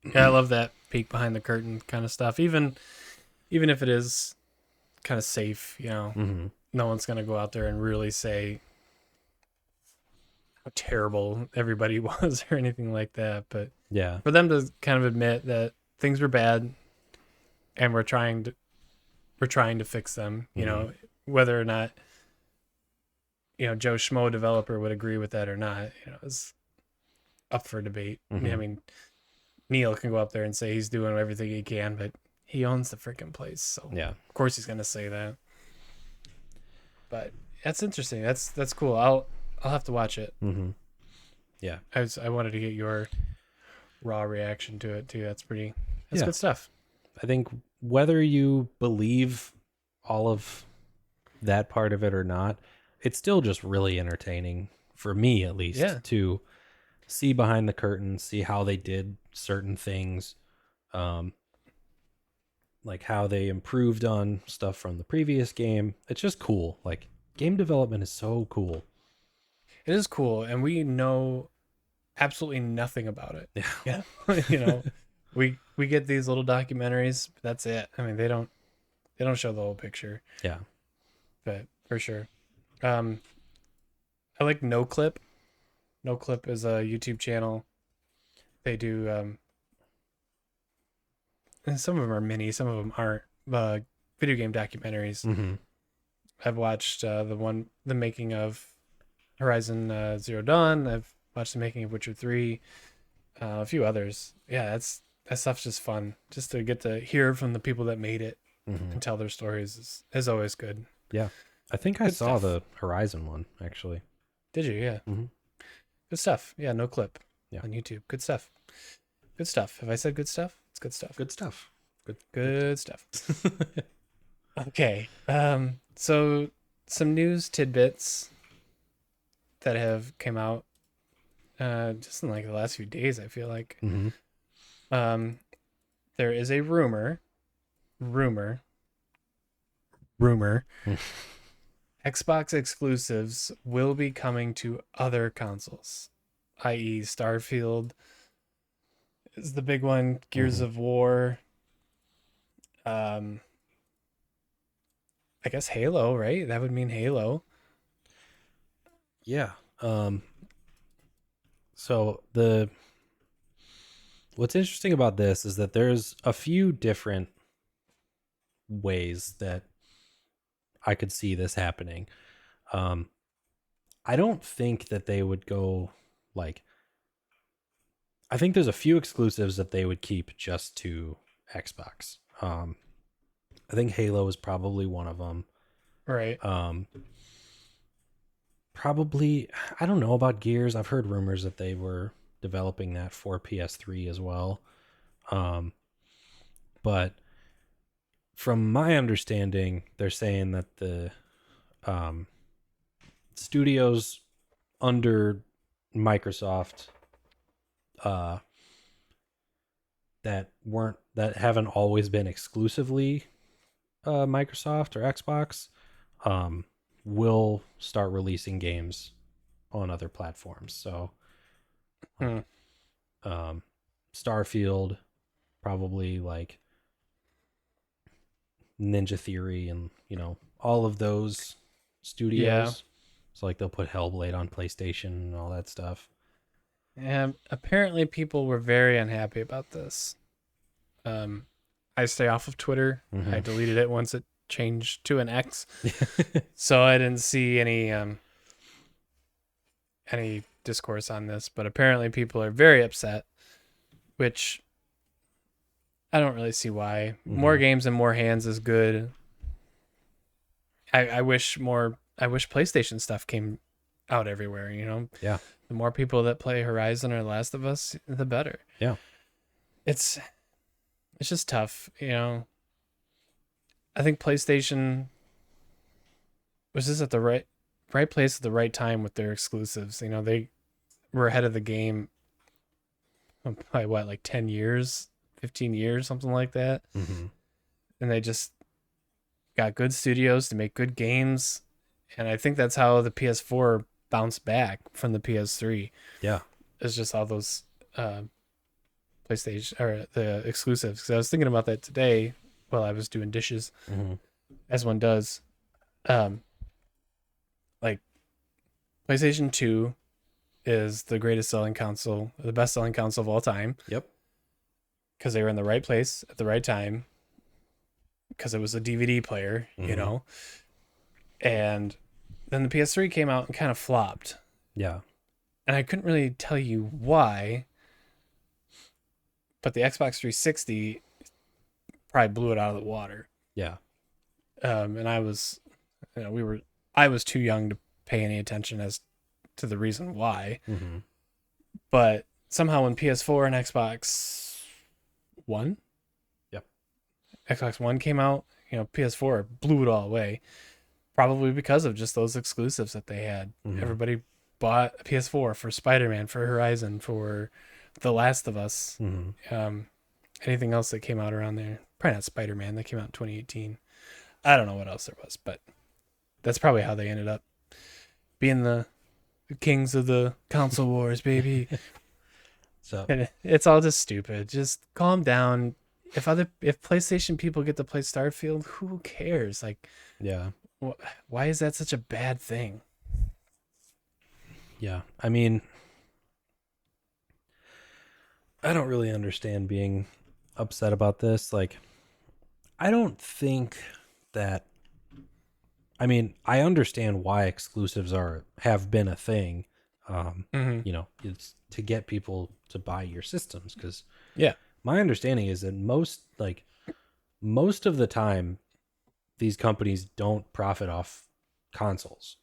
Yeah, I love that peek behind the curtain kind of stuff. Even if it is kind of safe, no one's going to go out there and really say how terrible everybody was or anything like that. But yeah, for them to kind of admit that things were bad and we're trying to fix them, whether or not, Joe Schmo developer would agree with that or not, is up for debate. Mm-hmm. I mean, Neil can go up there and say he's doing everything he can, but he owns the freaking place. So yeah, of course he's going to say that. But that's interesting. That's cool. I'll have to watch it. Mm-hmm. Yeah. I wanted to get your raw reaction to it too. That's good stuff. I think whether you believe all of that part of it or not, it's still just really entertaining for me, at least, to see behind the curtain, see how they did certain things, like how they improved on stuff from the previous game. It's just cool. Like, game development is so cool. It is cool, and we know absolutely nothing about it. Yeah. We get these little documentaries, but that's it. I mean, they don't show the whole picture. Yeah. But for sure. I like No Clip. No Clip is a YouTube channel. They do and some of them are mini, some of them aren't, video game documentaries. Mm-hmm. I've watched the making of Horizon Zero Dawn. I've watched the making of Witcher 3, a few others. Yeah, that stuff's just fun. Just to get to hear from the people that made it and tell their stories is always good. Yeah. I think I saw the Horizon one, actually. Did you? Yeah. Mm-hmm. Good stuff. Yeah, No Clip on YouTube. Good stuff. Good stuff. Have I said good stuff? It's good stuff. Good stuff. Good stuff. Okay. So some news tidbits that have came out just in like the last few days, I feel like. Mm-hmm. There is a rumor Xbox exclusives will be coming to other consoles, i.e. Starfield is the big one, Gears of War, I guess Halo, right? That would mean Halo. Yeah. So what's interesting about this is that there's a few different ways that I could see this happening. I don't think that they would go like, I think there's a few exclusives that they would keep just to Xbox. I think Halo is probably one of them. Right. Probably, I don't know about Gears. I've heard rumors that they were developing that for PS3 as well. But from my understanding, they're saying that the studios under Microsoft that haven't always been exclusively Microsoft or Xbox will start releasing games on other platforms. So Starfield, probably like Ninja Theory, and all of those studios. Yeah. So like they'll put Hellblade on PlayStation and all that stuff. And apparently people were very unhappy about this. I stay off of Twitter. Mm-hmm. I deleted it once it changed to an X, so I didn't see any discourse on this. But apparently, people are very upset, which I don't really see why. Mm-hmm. More games in more hands is good. I wish more. I wish PlayStation stuff came out everywhere. Yeah. The more people that play Horizon or Last of Us, the better. Yeah. It's just tough. I think PlayStation was just at the right place at the right time with their exclusives. They were ahead of the game by what, like 10 years, 15 years, something like that. Mm-hmm. And they just got good studios to make good games. And I think that's how the PS4 bounced back from the PS3. Yeah. It's just all those PlayStation or the exclusives. Because I was thinking about that today while I was doing dishes, as one does. Like PlayStation 2 is the greatest selling console, the best selling console of all time. Yep. Because they were in the right place at the right time. Because it was a DVD player, And then the PS3 came out and kind of flopped. Yeah. And I couldn't really tell you why. But the Xbox 360 probably blew it out of the water. Yeah. And I was, I was too young to pay any attention as to the reason why. Mm-hmm. But somehow when PS4 and Xbox One, Xbox One came out, PS4 blew it all away. Probably because of just those exclusives that they had. Mm-hmm. Everybody bought a PS4 for Spider-Man, for Horizon, for The Last of Us. Mm-hmm. Anything else that came out around there? Probably not Spider-Man. That came out in 2018. I don't know what else there was, but that's probably how they ended up being the kings of the console wars, baby. So and it's all just stupid. Just calm down. If PlayStation people get to play Starfield, who cares? Like, yeah. Why is that such a bad thing? Yeah. I mean, I don't really understand being upset about this. Like, I don't think that, I mean, I understand why exclusives have been a thing. It's to get people to buy your systems. Because my understanding is that most of the time, these companies don't profit off consoles.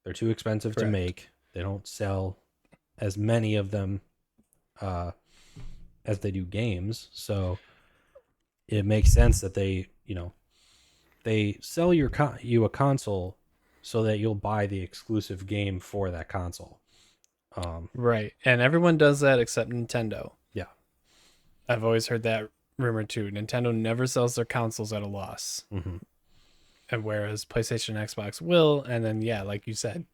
They're too expensive to make. They don't sell as many of them as they do games. So it makes sense that they sell you a console so that you'll buy the exclusive game for that console. Right. And everyone does that except Nintendo. Yeah. I've always heard that rumor too. Nintendo never sells their consoles at a loss. Mm-hmm. And whereas PlayStation and Xbox will, and then like you said,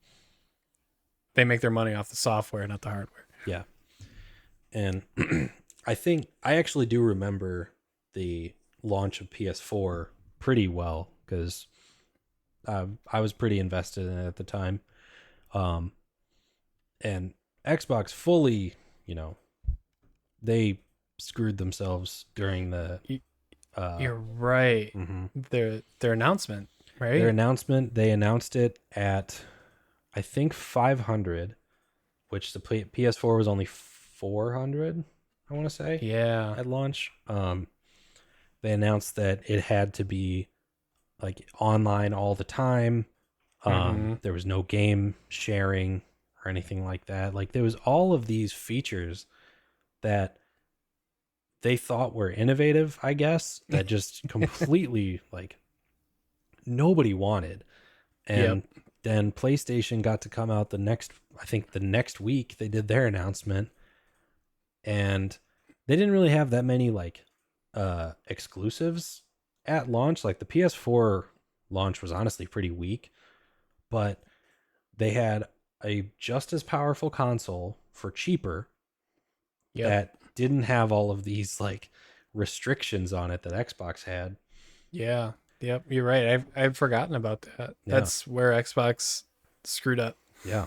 they make their money off the software, not the hardware. Yeah. And I actually do remember the launch of PS4 pretty well because I was pretty invested in it at the time. And Xbox fully, they screwed themselves during the you're right. Mm-hmm. Their announcement, right? They announced it at, I think, 500, which the PS4 was only 400, I want to say. Yeah. At launch. They announced that it had to be like online all the time. There was no game sharing or anything like that. Like, there was all of these features that they thought were innovative, I guess, that just completely nobody wanted. And then PlayStation got to come out the next week they did their announcement, and they didn't really have that many exclusives at launch. Like, the PS4 launch was honestly pretty weak, but they had a just as powerful console for cheaper that didn't have all of these restrictions on it that Xbox had. Yeah. Yep. You're right. I've forgotten about that. Yeah. That's where Xbox screwed up. Yeah.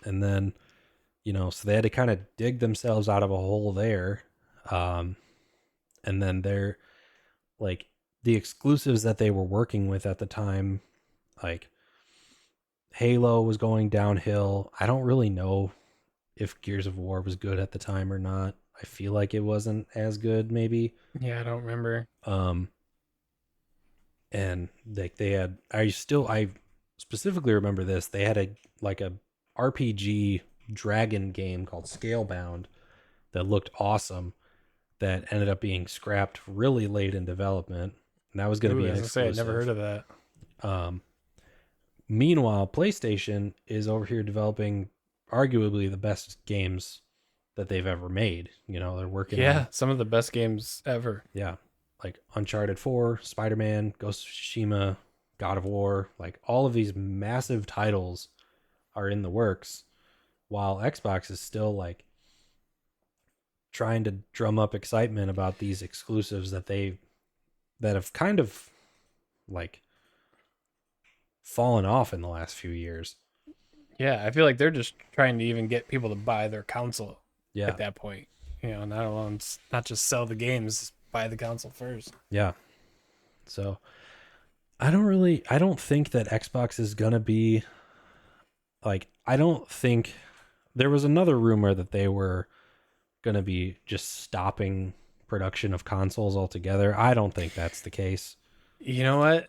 And then, so they had to kind of dig themselves out of a hole there. And then they're like the exclusives that they were working with at the time, like Halo was going downhill. I don't really know if Gears of War was good at the time or not. I feel like it wasn't as good, maybe. Yeah, I don't remember. And like they had, I specifically remember this. They had a RPG dragon game called Scalebound that looked awesome. That ended up being scrapped really late in development, and that was going to be an exclusive. I never heard of that. Meanwhile, PlayStation is over here developing arguably the best games that they've ever made. You know, they're working on some of the best games ever. Yeah, like Uncharted 4, Spider-Man, Ghost of Tsushima, God of War, like all of these massive titles are in the works, while Xbox is still like trying to drum up excitement about these exclusives that have kind of like fallen off in the last few years. Yeah, I feel like they're just trying to even get people to buy their console at that point. You know, not just sell the games, buy the console first. Yeah. So I don't think that Xbox is going to be like, I don't think there was another rumor that they were going to be just stopping production of consoles altogether. I don't think that's the case. You know what?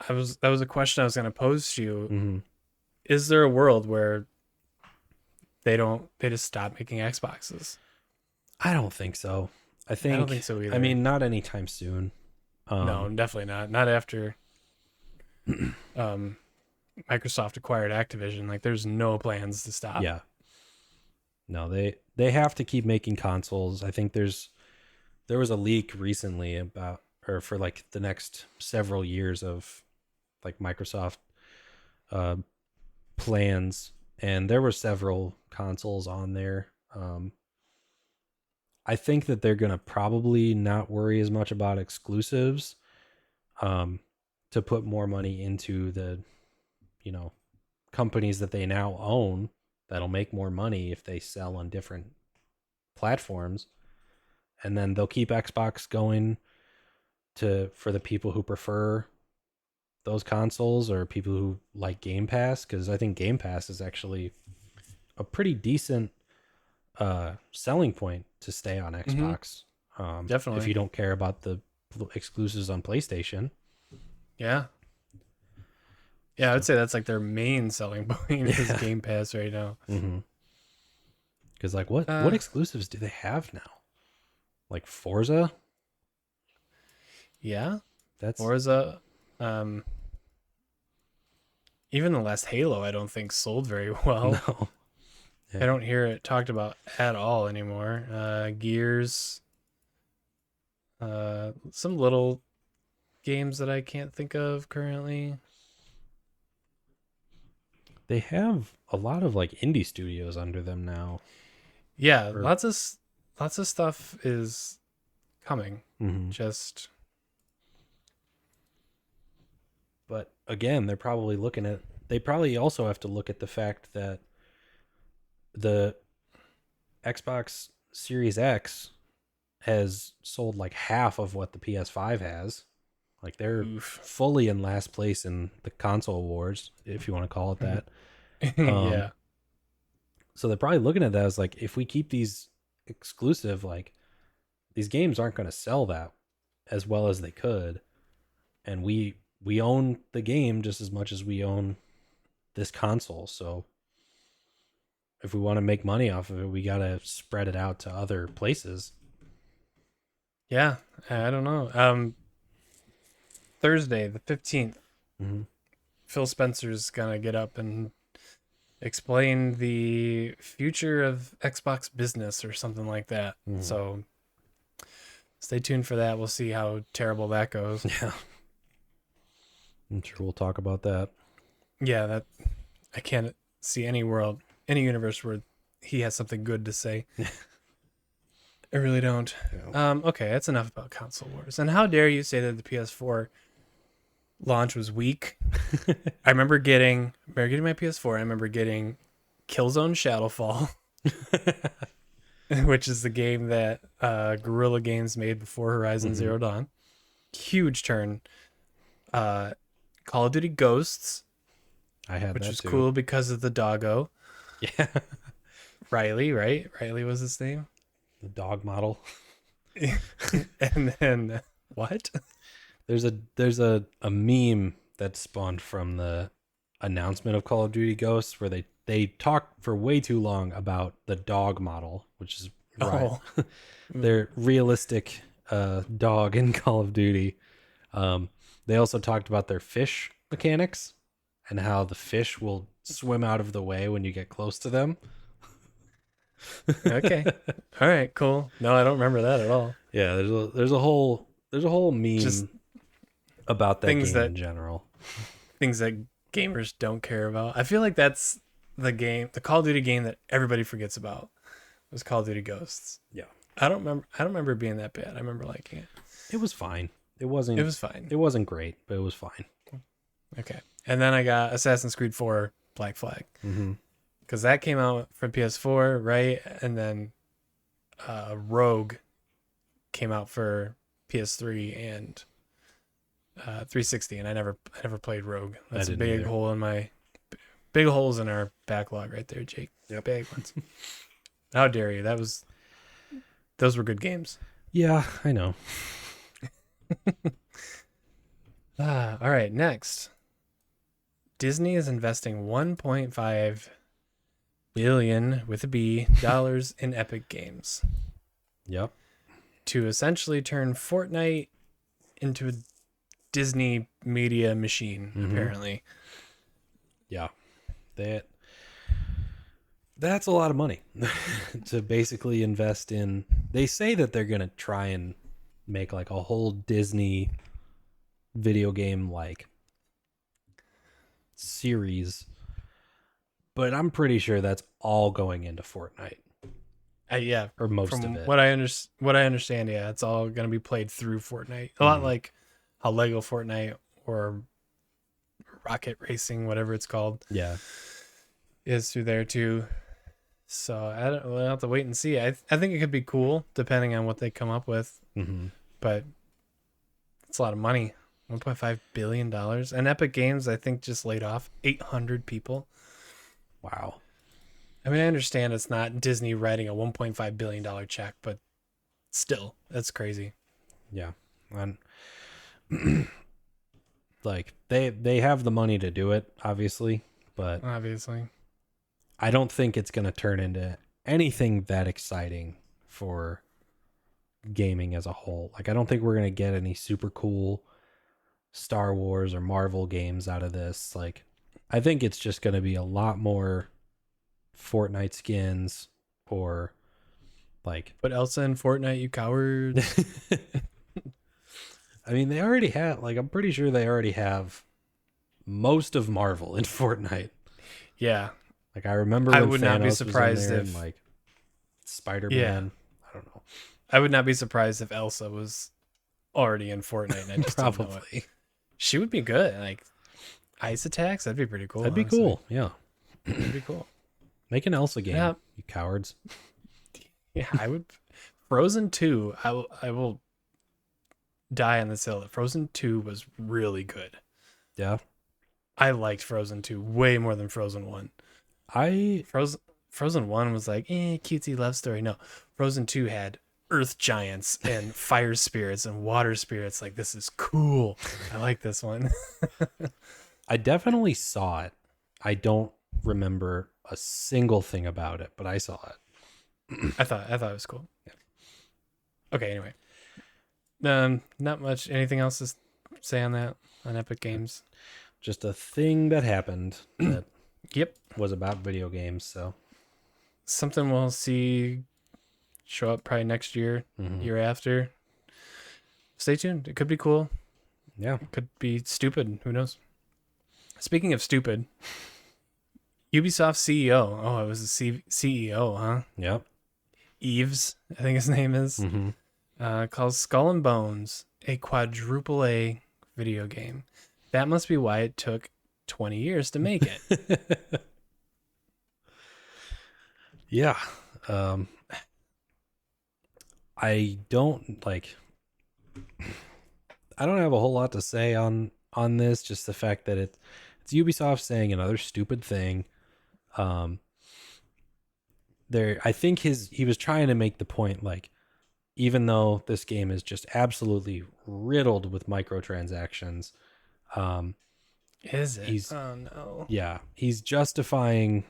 That was a question I was going to pose to you. Mm-hmm. Is there a world where they just stop making Xboxes? I don't think so. I don't think so either. I mean, not anytime soon. No, definitely not. Not after Microsoft acquired Activision. Like, there's no plans to stop. Yeah. No, they have to keep making consoles. I think there was a leak recently for like the next several years of like Microsoft plans, and there were several consoles on there. I think that they're going to probably not worry as much about exclusives to put more money into the, you know, companies that they now own that'll make more money if they sell on different platforms. And then they'll keep Xbox going for the people who prefer those consoles or people who like Game Pass, because I think Game Pass is actually a pretty decent selling point to stay on Xbox. Definitely. If you don't care about the exclusives on PlayStation. Yeah. Yeah, I would say that's like their main selling point is Game Pass right now. Because like what exclusives do they have now? Like Forza? Yeah. That's Forza. Even the last Halo, I don't think sold very well. No. Yeah. I don't hear it talked about at all anymore. Gears. Some little games that I can't think of currently. They have a lot of like indie studios under them now. Yeah, lots of stuff is coming. But again, they probably also have to look at the fact that the Xbox Series X has sold like half of what the PS5 has. Like they're fully in last place in the console wars, if you want to call it that. Yeah. So they're probably looking at that as like, if we keep these exclusive, like these games aren't going to sell that as well as they could. And we own the game just as much as we own this console. So if we want to make money off of it, we got to spread it out to other places. Yeah. I don't know. Thursday, the 15th, Phil Spencer's going to get up and explain the future of Xbox business or something like that. So stay tuned for that. We'll see how terrible that goes. Yeah. I'm sure we'll talk about that. Yeah, I can't see any universe where he has something good to say. I really don't. Yeah. Okay, that's enough about console wars. And how dare you say that the PS4 launch was weak? I remember getting my PS4. I remember getting Killzone Shadowfall. which is the game that Guerrilla Games made before Horizon Zero Dawn. Huge turn. Call of Duty Ghosts. I had which that was too. cool because of the doggo. Yeah. Riley, right? Riley was his name. The dog model. And then what? There's a meme that spawned from the announcement of Call of Duty Ghosts where they talked for way too long about the dog model, which is right. Their realistic dog in Call of Duty. They also talked about their fish mechanics and how the fish will swim out of the way when you get close to them. Okay. All right, cool. No, I don't remember that at all. Yeah, there's a whole meme just about that game in general. Things that gamers don't care about. I feel like that's the Call of Duty game that everybody forgets about. Was Call of Duty Ghosts. Yeah. I don't remember it being that bad. I remember liking it. It was fine. It was fine. It wasn't great, but it was fine. Okay. And then I got Assassin's Creed 4 Black Flag. Because that came out for PS4, right? And then Rogue came out for PS3 and 360, and I never played Rogue. That's a big hole in my big holes in our backlog right there, Jake. Yep. Big ones. How dare you? Those were good games. Yeah, I know. All right, next. Disney is investing $1.5 billion with a B dollars in Epic Games. Yep. To essentially turn Fortnite into a Disney media machine, apparently. Yeah. That's a lot of money to basically invest in. They say that they're going to try and make like a whole Disney video game like series, but I'm pretty sure that's all going into Fortnite. Yeah, or most of it. What I understand, yeah, it's all going to be played through Fortnite. A lot like how Lego Fortnite or Rocket Racing, whatever it's called, is through there too. So we'll have to wait and see. I think it could be cool depending on what they come up with. But it's a lot of money. $1.5 billion. And Epic Games, I think, just laid off 800 people. Wow. I mean, I understand it's not Disney writing a $1.5 billion check, but still, that's crazy. Yeah. And like they have the money to do it, obviously, but I don't think it's going to turn into anything that exciting for gaming as a whole. Like, I don't think we're going to get any super cool Star Wars or Marvel games out of this. Like, I think it's just going to be a lot more Fortnite skins or like put Elsa in Fortnite, you cowards. I mean, they already have, like, I'm pretty sure they already have most of Marvel in Fortnite. Yeah. Like, I remember when I would Thanos not be surprised was in there if and, like, Spider-Man. I don't know. I would not be surprised if Elsa was already in Fortnite and I just didn't know it. She would be good. Like, ice attacks, that'd be pretty cool. That'd be cool, yeah. That'd be cool. Make an Elsa game, you cowards. Yeah, I would. Frozen 2, I will die on this hill. Frozen 2 was really good. Yeah. I liked Frozen 2 way more than Frozen 1. Frozen 1 was like, cutesy love story. No, Frozen 2 had earth giants and fire spirits and water spirits. Like, this is cool. I like this one. I definitely saw it. I don't remember a single thing about it, but I saw it. I thought it was cool. Yeah. Okay, anyway. Not much. Anything else to say on that, on Epic Games? Just a thing that happened that yep, was about video games. So something we'll see show up probably next year, year after. Stay tuned. It could be cool. Yeah. It could be stupid. Who knows? Speaking of stupid, Ubisoft CEO. Oh, it was the CEO, huh? Yep. Eves, I think his name is. Calls Skull and Bones a quadruple A video game. That must be why it took 20 years to make it. Yeah. I don't like. I don't have a whole lot to say on this. Just the fact that it's Ubisoft saying another stupid thing. Um, I think he was trying to make the point, like, even though this game is just absolutely riddled with microtransactions, um, Is it? he's Oh no. yeah, he's justifying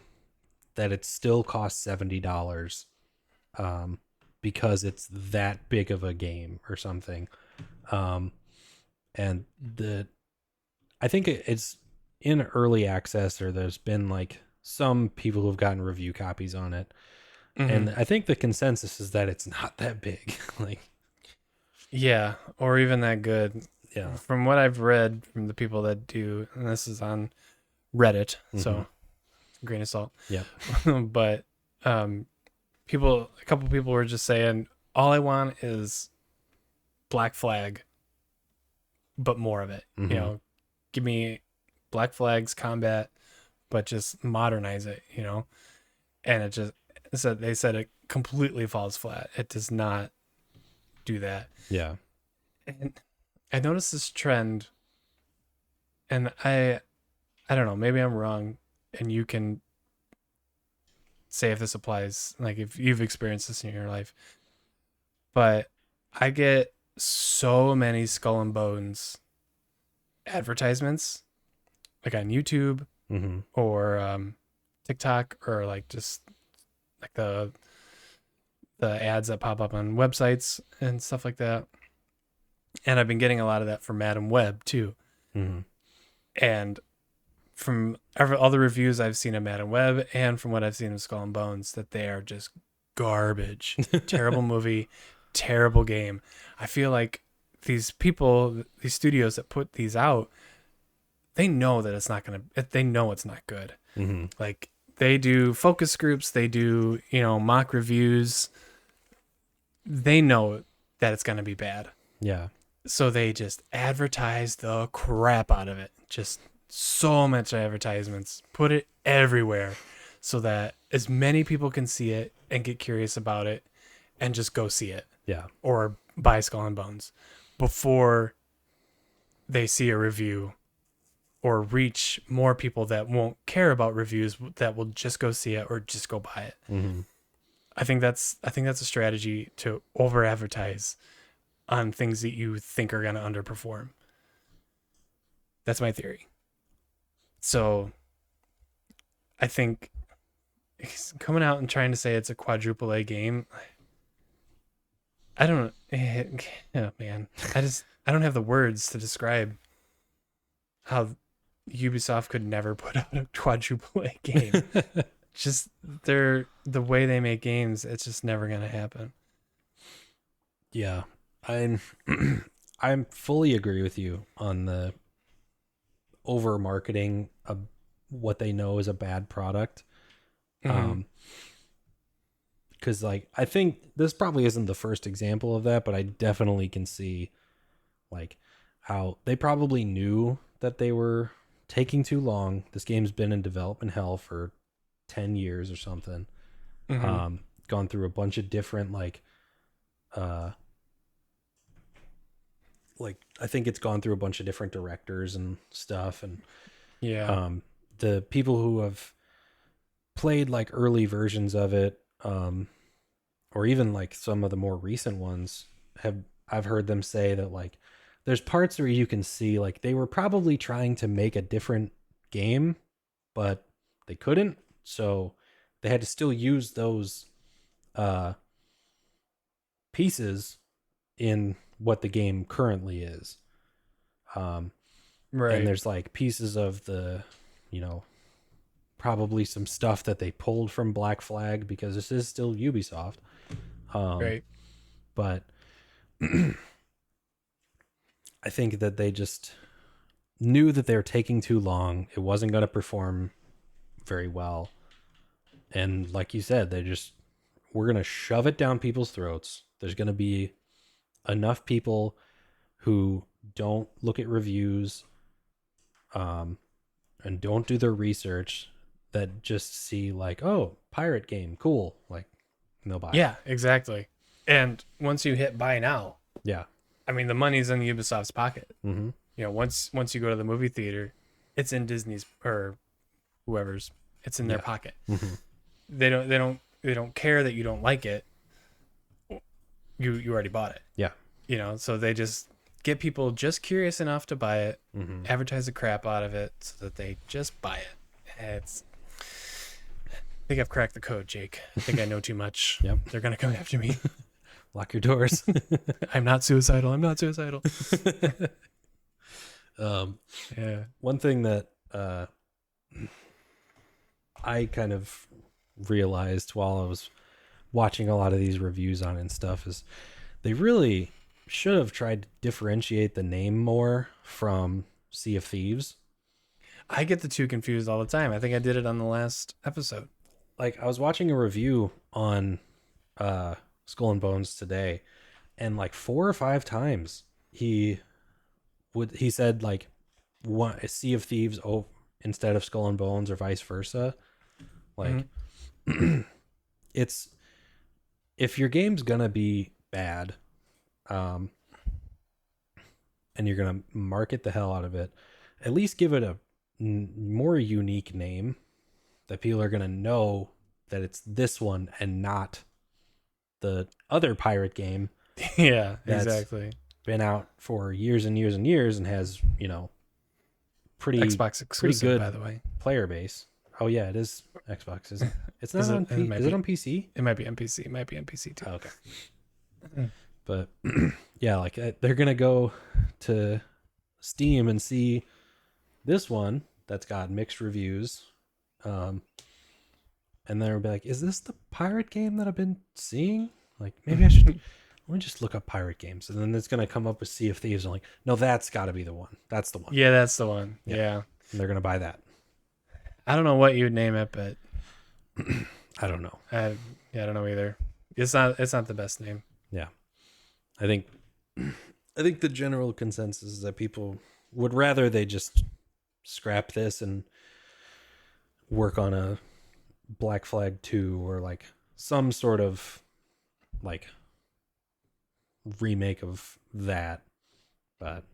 that it still costs $70, because it's that big of a game or something. Um, and I think it's in early access, or there's been like some people who've gotten review copies on it. Mm-hmm. And I think the consensus is that it's not that big. Like, Yeah, or even that good. yeah. From what I've read from the people that do, and this is on Reddit, so grain of salt. Yeah. But a couple people were just saying, all I want is Black Flag, but more of it. Mm-hmm. You know, give me Black Flag's combat, but just modernize it. You know, and it just they said it completely falls flat. It does not do that. Yeah. And I noticed this trend, and I don't know, maybe I'm wrong, and you can say if this applies, like if you've experienced this in your life. But I get so many Skull and Bones advertisements, like on YouTube or TikTok, or like just like the ads that pop up on websites and stuff like that. And I've been getting a lot of that from Madam Web too. And from all the reviews I've seen of Madam Web and from what I've seen of Skull and Bones, that they are just garbage. Terrible movie, terrible game. I feel like these people, these studios that put these out, they know that they know it's not good. Like, they do focus groups, they do, mock reviews. They know that it's going to be bad. Yeah. So they just advertise the crap out of it. Just so much advertisements. Put it everywhere so that as many people can see it and get curious about it and just go see it. Yeah. Or buy Skull and Bones before they see a review, or reach more people that won't care about reviews, that will just go see it or just go buy it. I think that's a strategy to over advertise on things that you think are going to underperform. That's my theory. So I think coming out and trying to say it's a quadruple A game, I don't oh man, I don't have the words to describe how Ubisoft could never put out a quadruple A game. Just the way they make games, it's just never going to happen. Yeah. I'm fully agree with you on the over marketing of what they know is a bad product. Because like, I think this probably isn't the first example of that, but I definitely can see like how they probably knew that they were taking too long. This game's been in development hell for 10 years or something. Gone through a bunch of different I think it's gone through a bunch of different directors and stuff. And the people who have played like early versions of it, or even like some of the more recent ones, I've heard them say that like there's parts where you can see like they were probably trying to make a different game, but they couldn't, so they had to still use those pieces in what the game currently is. Right. And there's like pieces of the, probably some stuff that they pulled from Black Flag, because this is still Ubisoft. Right. But I think that they just knew that they were taking too long. It wasn't going to perform very well. And like you said, we're going to shove it down people's throats. There's going to be enough people who don't look at reviews, and don't do their research, that just see like, oh, pirate game, cool. Like, they'll buy it. Yeah, exactly. And once you hit buy now, Yeah. I mean, the money's in Ubisoft's pocket. Mm-hmm. You know, once you go to the movie theater, it's in Disney's or whoever's. It's in their pocket. Mm-hmm. They don't care that you don't like it. You already bought it. Yeah. You know, so they just get people just curious enough to buy it, Mm-hmm. advertise the crap out of it so that they just buy it. It's I think I've cracked the code, Jake. I think I know too much. Yep. They're gonna come after me. Lock your doors. I'm not suicidal. I'm not suicidal. Yeah. One thing that I kind of realized while I was watching a lot of these reviews on it and stuff is they really should have tried to differentiate the name more from Sea of Thieves. I get the two confused all the time. I think I did it on the last episode. Like, I was watching a review on Skull and Bones today, and like 4 or 5 times he said like one Sea of Thieves instead of Skull and Bones or vice versa. Like it's if your game's gonna be bad, and you're gonna market the hell out of it, at least give it a more unique name that people are gonna know that it's this one and not the other pirate game. Yeah, exactly. Been out for years and years and years and has, you know, pretty Xbox exclusive, pretty good by the way. Player base. Oh yeah, it is Xbox, isn't it? It's not on is it on PC? It might be on PC. It might be on PC too. Oh, okay. But yeah, like they're gonna go to Steam and see this one that's got mixed reviews, and they'll be like, "Is this the pirate game that I've been seeing? Like, maybe I should let me just look up pirate games." And then it's gonna come up with Sea of Thieves. I'm like, "No, that's got to be the one. That's the one." Yeah, that's the one. Yeah. And they're gonna buy that. I don't know what you would name it, but I don't know. I don't know either. It's not the best name. Yeah. I think the general consensus is that people would rather they just scrap this and work on a Black Flag 2 or like some sort of like remake of that. But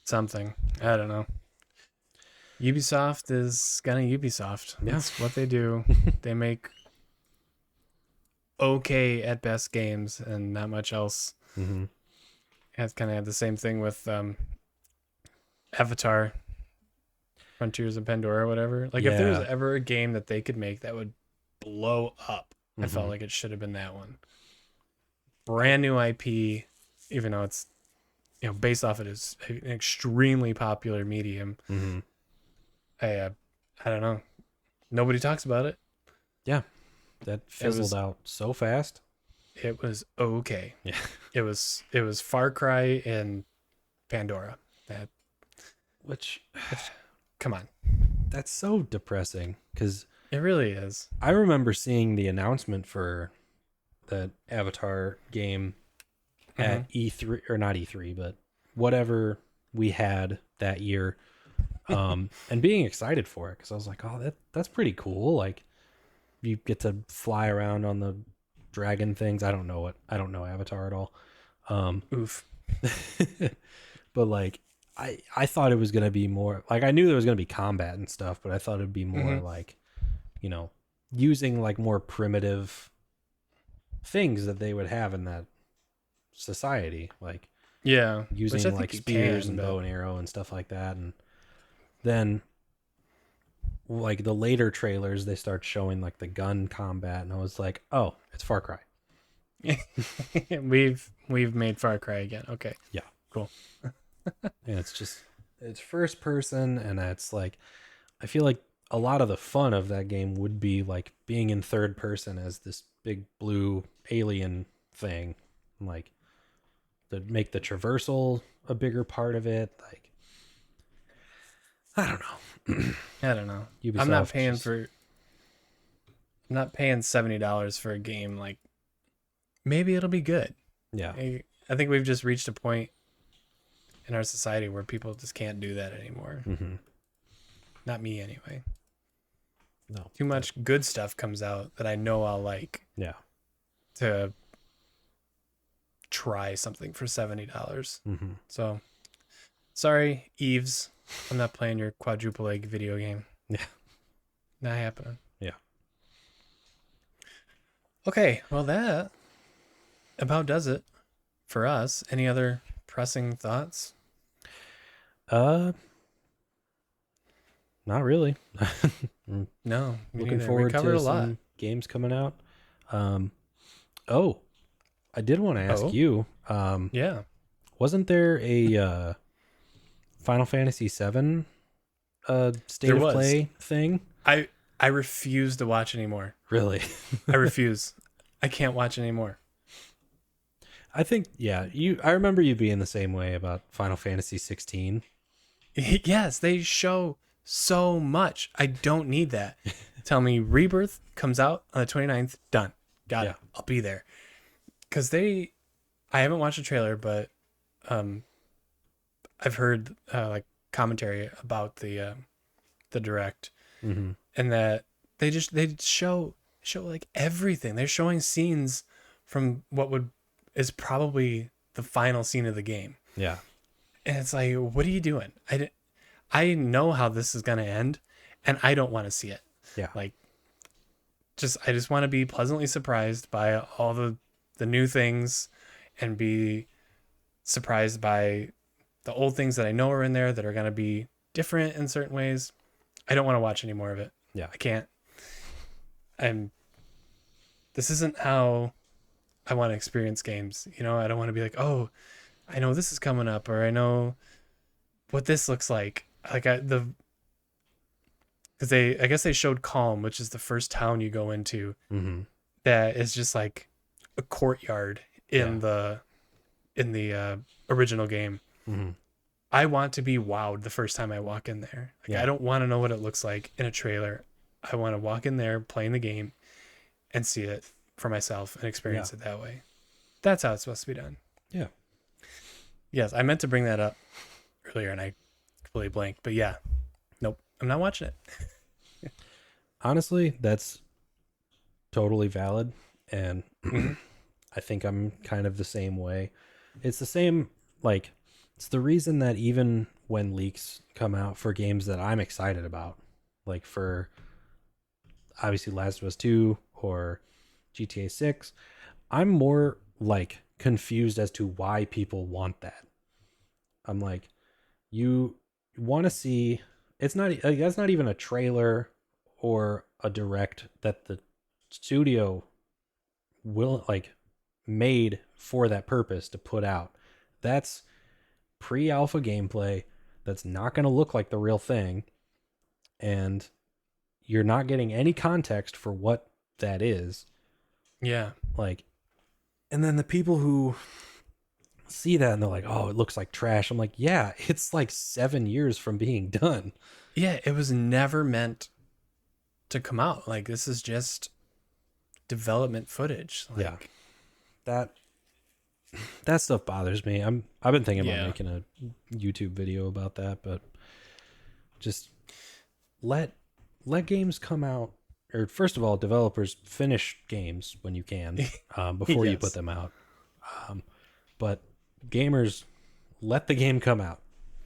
something. I don't know. Ubisoft is gonna Ubisoft. Yeah. That's what they do. They make okay at best games and not much else. Mm-hmm. It's kind of had the same thing with Avatar, Frontiers of Pandora, or whatever. Like if there was ever a game that they could make that would blow up, I felt like it should have been that one. Brand new IP, even though it's based off it is an extremely popular medium. Mm-hmm. I don't know. Nobody talks about it. Yeah, that fizzled out so fast. It was okay. Yeah, it was Far Cry and Pandora. Which come on, that's so depressing because it really is. I remember seeing the announcement for the Avatar game at E3 or not E3, but whatever we had that year. And being excited for it because I was like, oh, that's pretty cool. Like you get to fly around on the dragon things. I don't know Avatar at all. Oof. But like I thought it was gonna be more like I knew there was gonna be combat and stuff, but I thought it'd be more like, using like more primitive things that they would have in that society, like using like spears and bow and arrow and stuff like that. And then like the later trailers they start showing like the gun combat and I was like, oh, it's Far Cry. we've made Far Cry again. Okay, yeah, cool. And it's first person, and it's like I feel like a lot of the fun of that game would be like being in third person as this big blue alien thing, like to make the traversal a bigger part of it. Like I don't know. Ubisoft I'm not paying $70 for a game. Like maybe it'll be good. Yeah, I think we've just reached a point in our society where people just can't do that anymore. Not me anyway. No, too much good stuff comes out that I know I'll like. Yeah, To try something for $70. Mm-hmm. So, sorry, Eves. I'm not playing your quadruple egg video game. Yeah. Not happening. Yeah. Okay, well, that about does it for us. Any other pressing thoughts? Not really. No, Looking forward to some games coming out. Oh, I did want to ask you. Yeah. Wasn't there a Final Fantasy VII state of play thing? I refuse to watch anymore. Really? I refuse. I can't watch anymore. I think, yeah, I remember you being the same way about Final Fantasy 16. Yes, they show so much. I don't need that. Tell me Rebirth comes out on the 29th. Done. Got it. I'll be there. Because I haven't watched a trailer, but I've heard like commentary about the direct, mm-hmm. and that they show like everything. They're showing scenes from what is probably the final scene of the game. Yeah. And it's like, what are you doing? I know how this is going to end, and I don't want to see it. Yeah. Like, I just want to be pleasantly surprised by all the new things, and be surprised by the old things that I know are in there that are going to be different in certain ways. I don't want to watch any more of it. Yeah. I can't. This isn't how I want to experience games. You know, I don't want to be like, oh, I know this is coming up, or I know what this looks like. Because I guess they showed Calm, which is the first town you go into, mm-hmm. that is just like a courtyard in the original game. Mm-hmm. I want to be wowed the first time I walk in there. I don't want to know what it looks like in a trailer. I want to walk in there, playing the game, and see it for myself and experience it that way. That's how it's supposed to be done. Yeah. Yes, I meant to bring that up earlier, and I completely blanked. But yeah, nope, I'm not watching it. Honestly, that's totally valid, and I think I'm kind of the same way. It's the same, like, it's the reason that even when leaks come out for games that I'm excited about, like for obviously Last of Us 2 or GTA 6, I'm more like confused as to why people want that. I'm like, you want to see, it's not, like, that's not even a trailer or a direct that the studio will like made for that purpose to put out. That's pre-alpha gameplay that's not going to look like the real thing, and you're not getting any context for what that is. Yeah. Like, and then the people who see that and they're like, oh, it looks like trash. I'm like, yeah, it's like 7 years from being done. Yeah, it was never meant to come out. Like, this is just development footage. Like, that stuff bothers me. I've been thinking about making a YouTube video about that, but just let games come out. Or first of all, developers finish games when you can, before you put them out. But gamers, let the game come out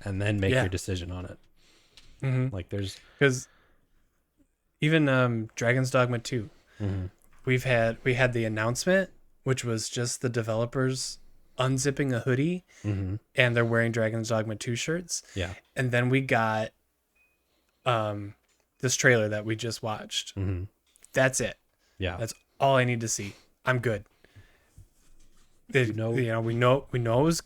and then make your decision on it. Mm-hmm. Like, because even Dragon's Dogma 2, mm-hmm. we had the announcement, which was just the developers unzipping a hoodie, mm-hmm. and they're wearing Dragon's Dogma 2 shirts. Yeah. And then we got this trailer that we just watched. Mm-hmm. That's it. Yeah. That's all I need to see. I'm good. We know it was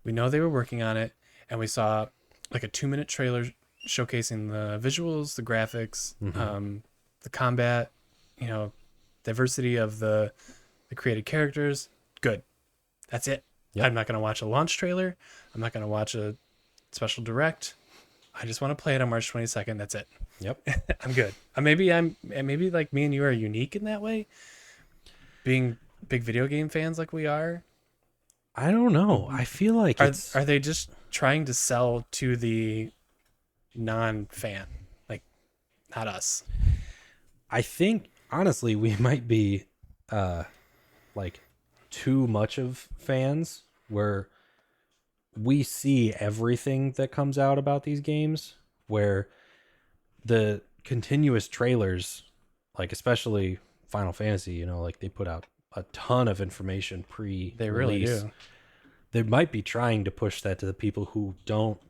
we know they were working on it, and we saw like a 2-minute trailer showcasing the visuals, the graphics, mm-hmm. The combat, diversity of the created characters. Good. That's it. Yep. I'm not going to watch a launch trailer. I'm not going to watch a special direct. I just want to play it on March 22nd. That's it. Yep. I'm good. Maybe like me and you are unique in that way, being big video game fans like we are. I don't know. I feel like are they just trying to sell to the non-fan, like not us? I think honestly we might be like too much of fans where we see everything that comes out about these games, where the continuous trailers, like especially Final Fantasy, you know, like they put out a ton of information pre-release. They really do. They might be trying to push that to the people who don't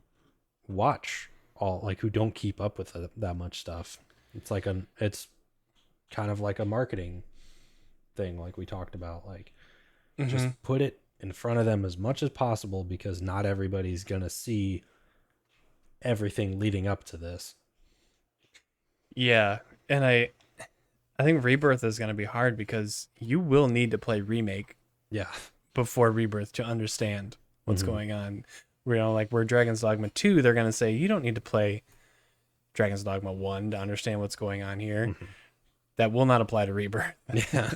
watch all, like who don't keep up with that much stuff. It's kind of like a marketing thing, like we talked about. Like, just put it in front of them as much as possible, because not everybody's gonna see everything leading up to this. Yeah, and I think Rebirth is going to be hard because you will need to play Remake before Rebirth to understand what's going on. You know, like where Dragon's Dogma 2, they're going to say you don't need to play Dragon's Dogma 1 to understand what's going on here. That will not apply to Rebirth. Yeah.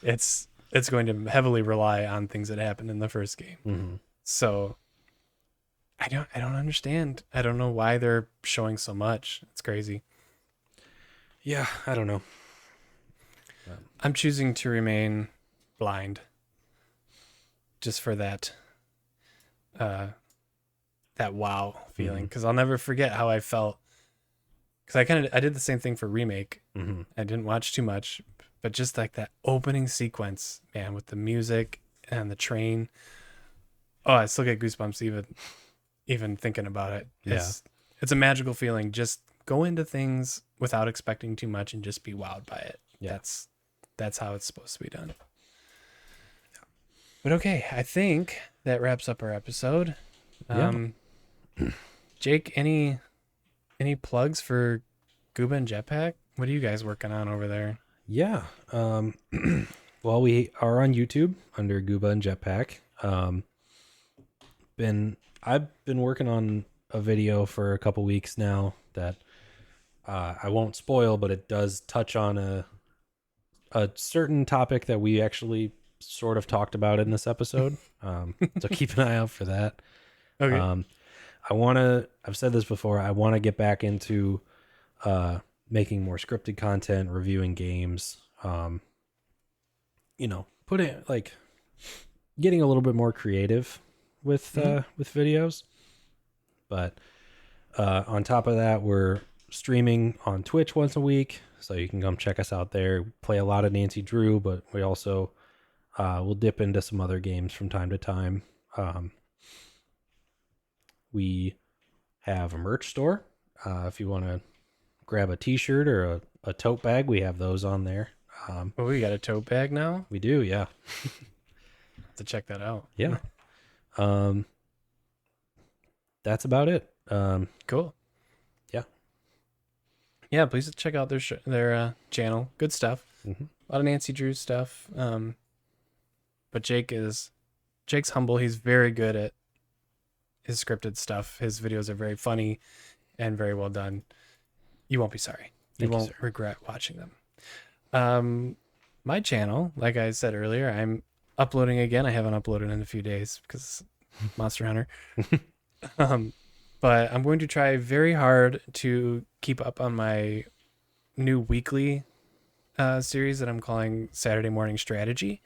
It's going to heavily rely on things that happened in the first game. So I don't understand. I don't know why they're showing so much. It's crazy. Yeah, I don't know. I'm choosing to remain blind just for that wow feeling, because I'll never forget how I felt, because I did the same thing for Remake. I didn't watch too much, but just like that opening sequence, man, with the music and the train. Oh, I still get goosebumps even thinking about it. It's a magical feeling. Just go into things without expecting too much and just be wowed by it. That's how it's supposed to be done. But okay, I think that wraps up our episode. Jake, any plugs for Gooba and Jetpack? What are you guys working on over there? Yeah. Well, we are on YouTube under Gooba and Jetpack. I've been working on a video for a couple weeks now that I won't spoil, but it does touch on a certain topic that we actually sort of talked about in this episode. So keep an eye out for that. Okay. I've said this before, I want to get back into making more scripted content, reviewing games, getting a little bit more creative with videos. But on top of that, we're streaming on Twitch once a week, so you can come check us out there. Play a lot of Nancy Drew, but we also will dip into some other games from time to time. We have a merch store. If you want to grab a t-shirt or a tote bag, we have those on there. We got a tote bag now? We do, yeah. To check that out. Yeah. That's about it. Cool. Yeah, please check out their channel. Good stuff. A lot of Nancy Drew stuff. But Jake's humble. He's very good at his scripted stuff. His videos are very funny and very well done. You won't be sorry. You won't regret watching them. My channel, like I said earlier, I'm uploading again. I haven't uploaded in a few days because Monster Hunter. But I'm going to try very hard to keep up on my new weekly series that I'm calling Saturday Morning Strategy.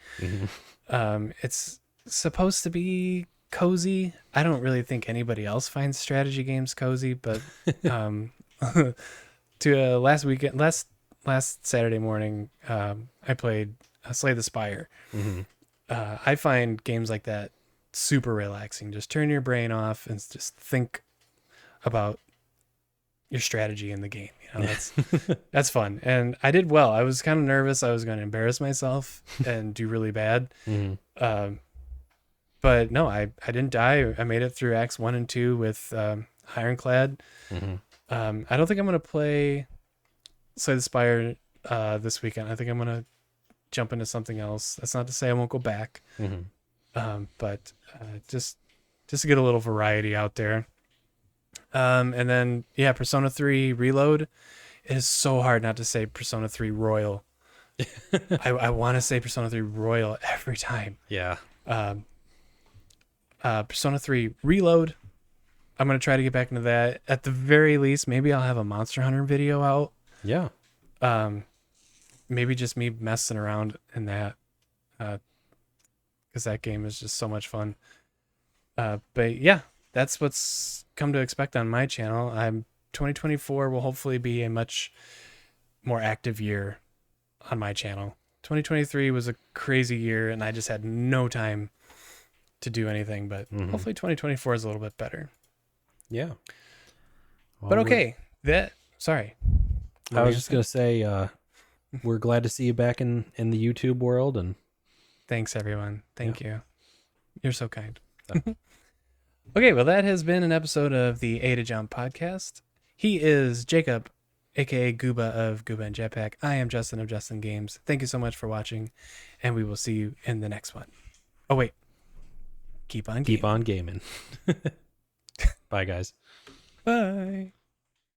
It's supposed to be cozy. I don't really think anybody else finds strategy games cozy, but last Saturday morning, I played Slay the Spire. I find games like that super relaxing. Just turn your brain off and just think about your strategy in the game. You know, that's fun. And I did well. I was kind of nervous I was going to embarrass myself and do really bad. But no, I didn't die. I made it through acts 1 and 2 with Ironclad. I don't think I'm going to play Slay the Spire this weekend. I think I'm going to jump into something else. That's not to say I won't go back. But just to get a little variety out there. And then, Persona 3 Reload. It is so hard not to say Persona 3 Royal. I want to say Persona 3 Royal every time. Yeah. Persona 3 Reload. I'm going to try to get back into that. At the very least, maybe I'll have a Monster Hunter video out. Yeah. Maybe just me messing around in that. because that game is just so much fun. But yeah, that's what's come to expect on my channel. 2024 will hopefully be a much more active year on my channel. 2023 was a crazy year and I just had no time to do anything, but hopefully 2024 is a little bit better. Yeah. Well, but okay, sorry. I was just going to say, we're glad to see you back in the YouTube world. And thanks, everyone. Thank you. You're so kind. Okay, well, that has been an episode of the A to Jump podcast. He is Jacob, aka Gooba of Gooba and Jetpack. I am Justin of Justin Games. Thank you so much for watching, and we will see you in the next one. Oh, wait. Keep on gaming. Keep on gaming. Bye, guys. Bye.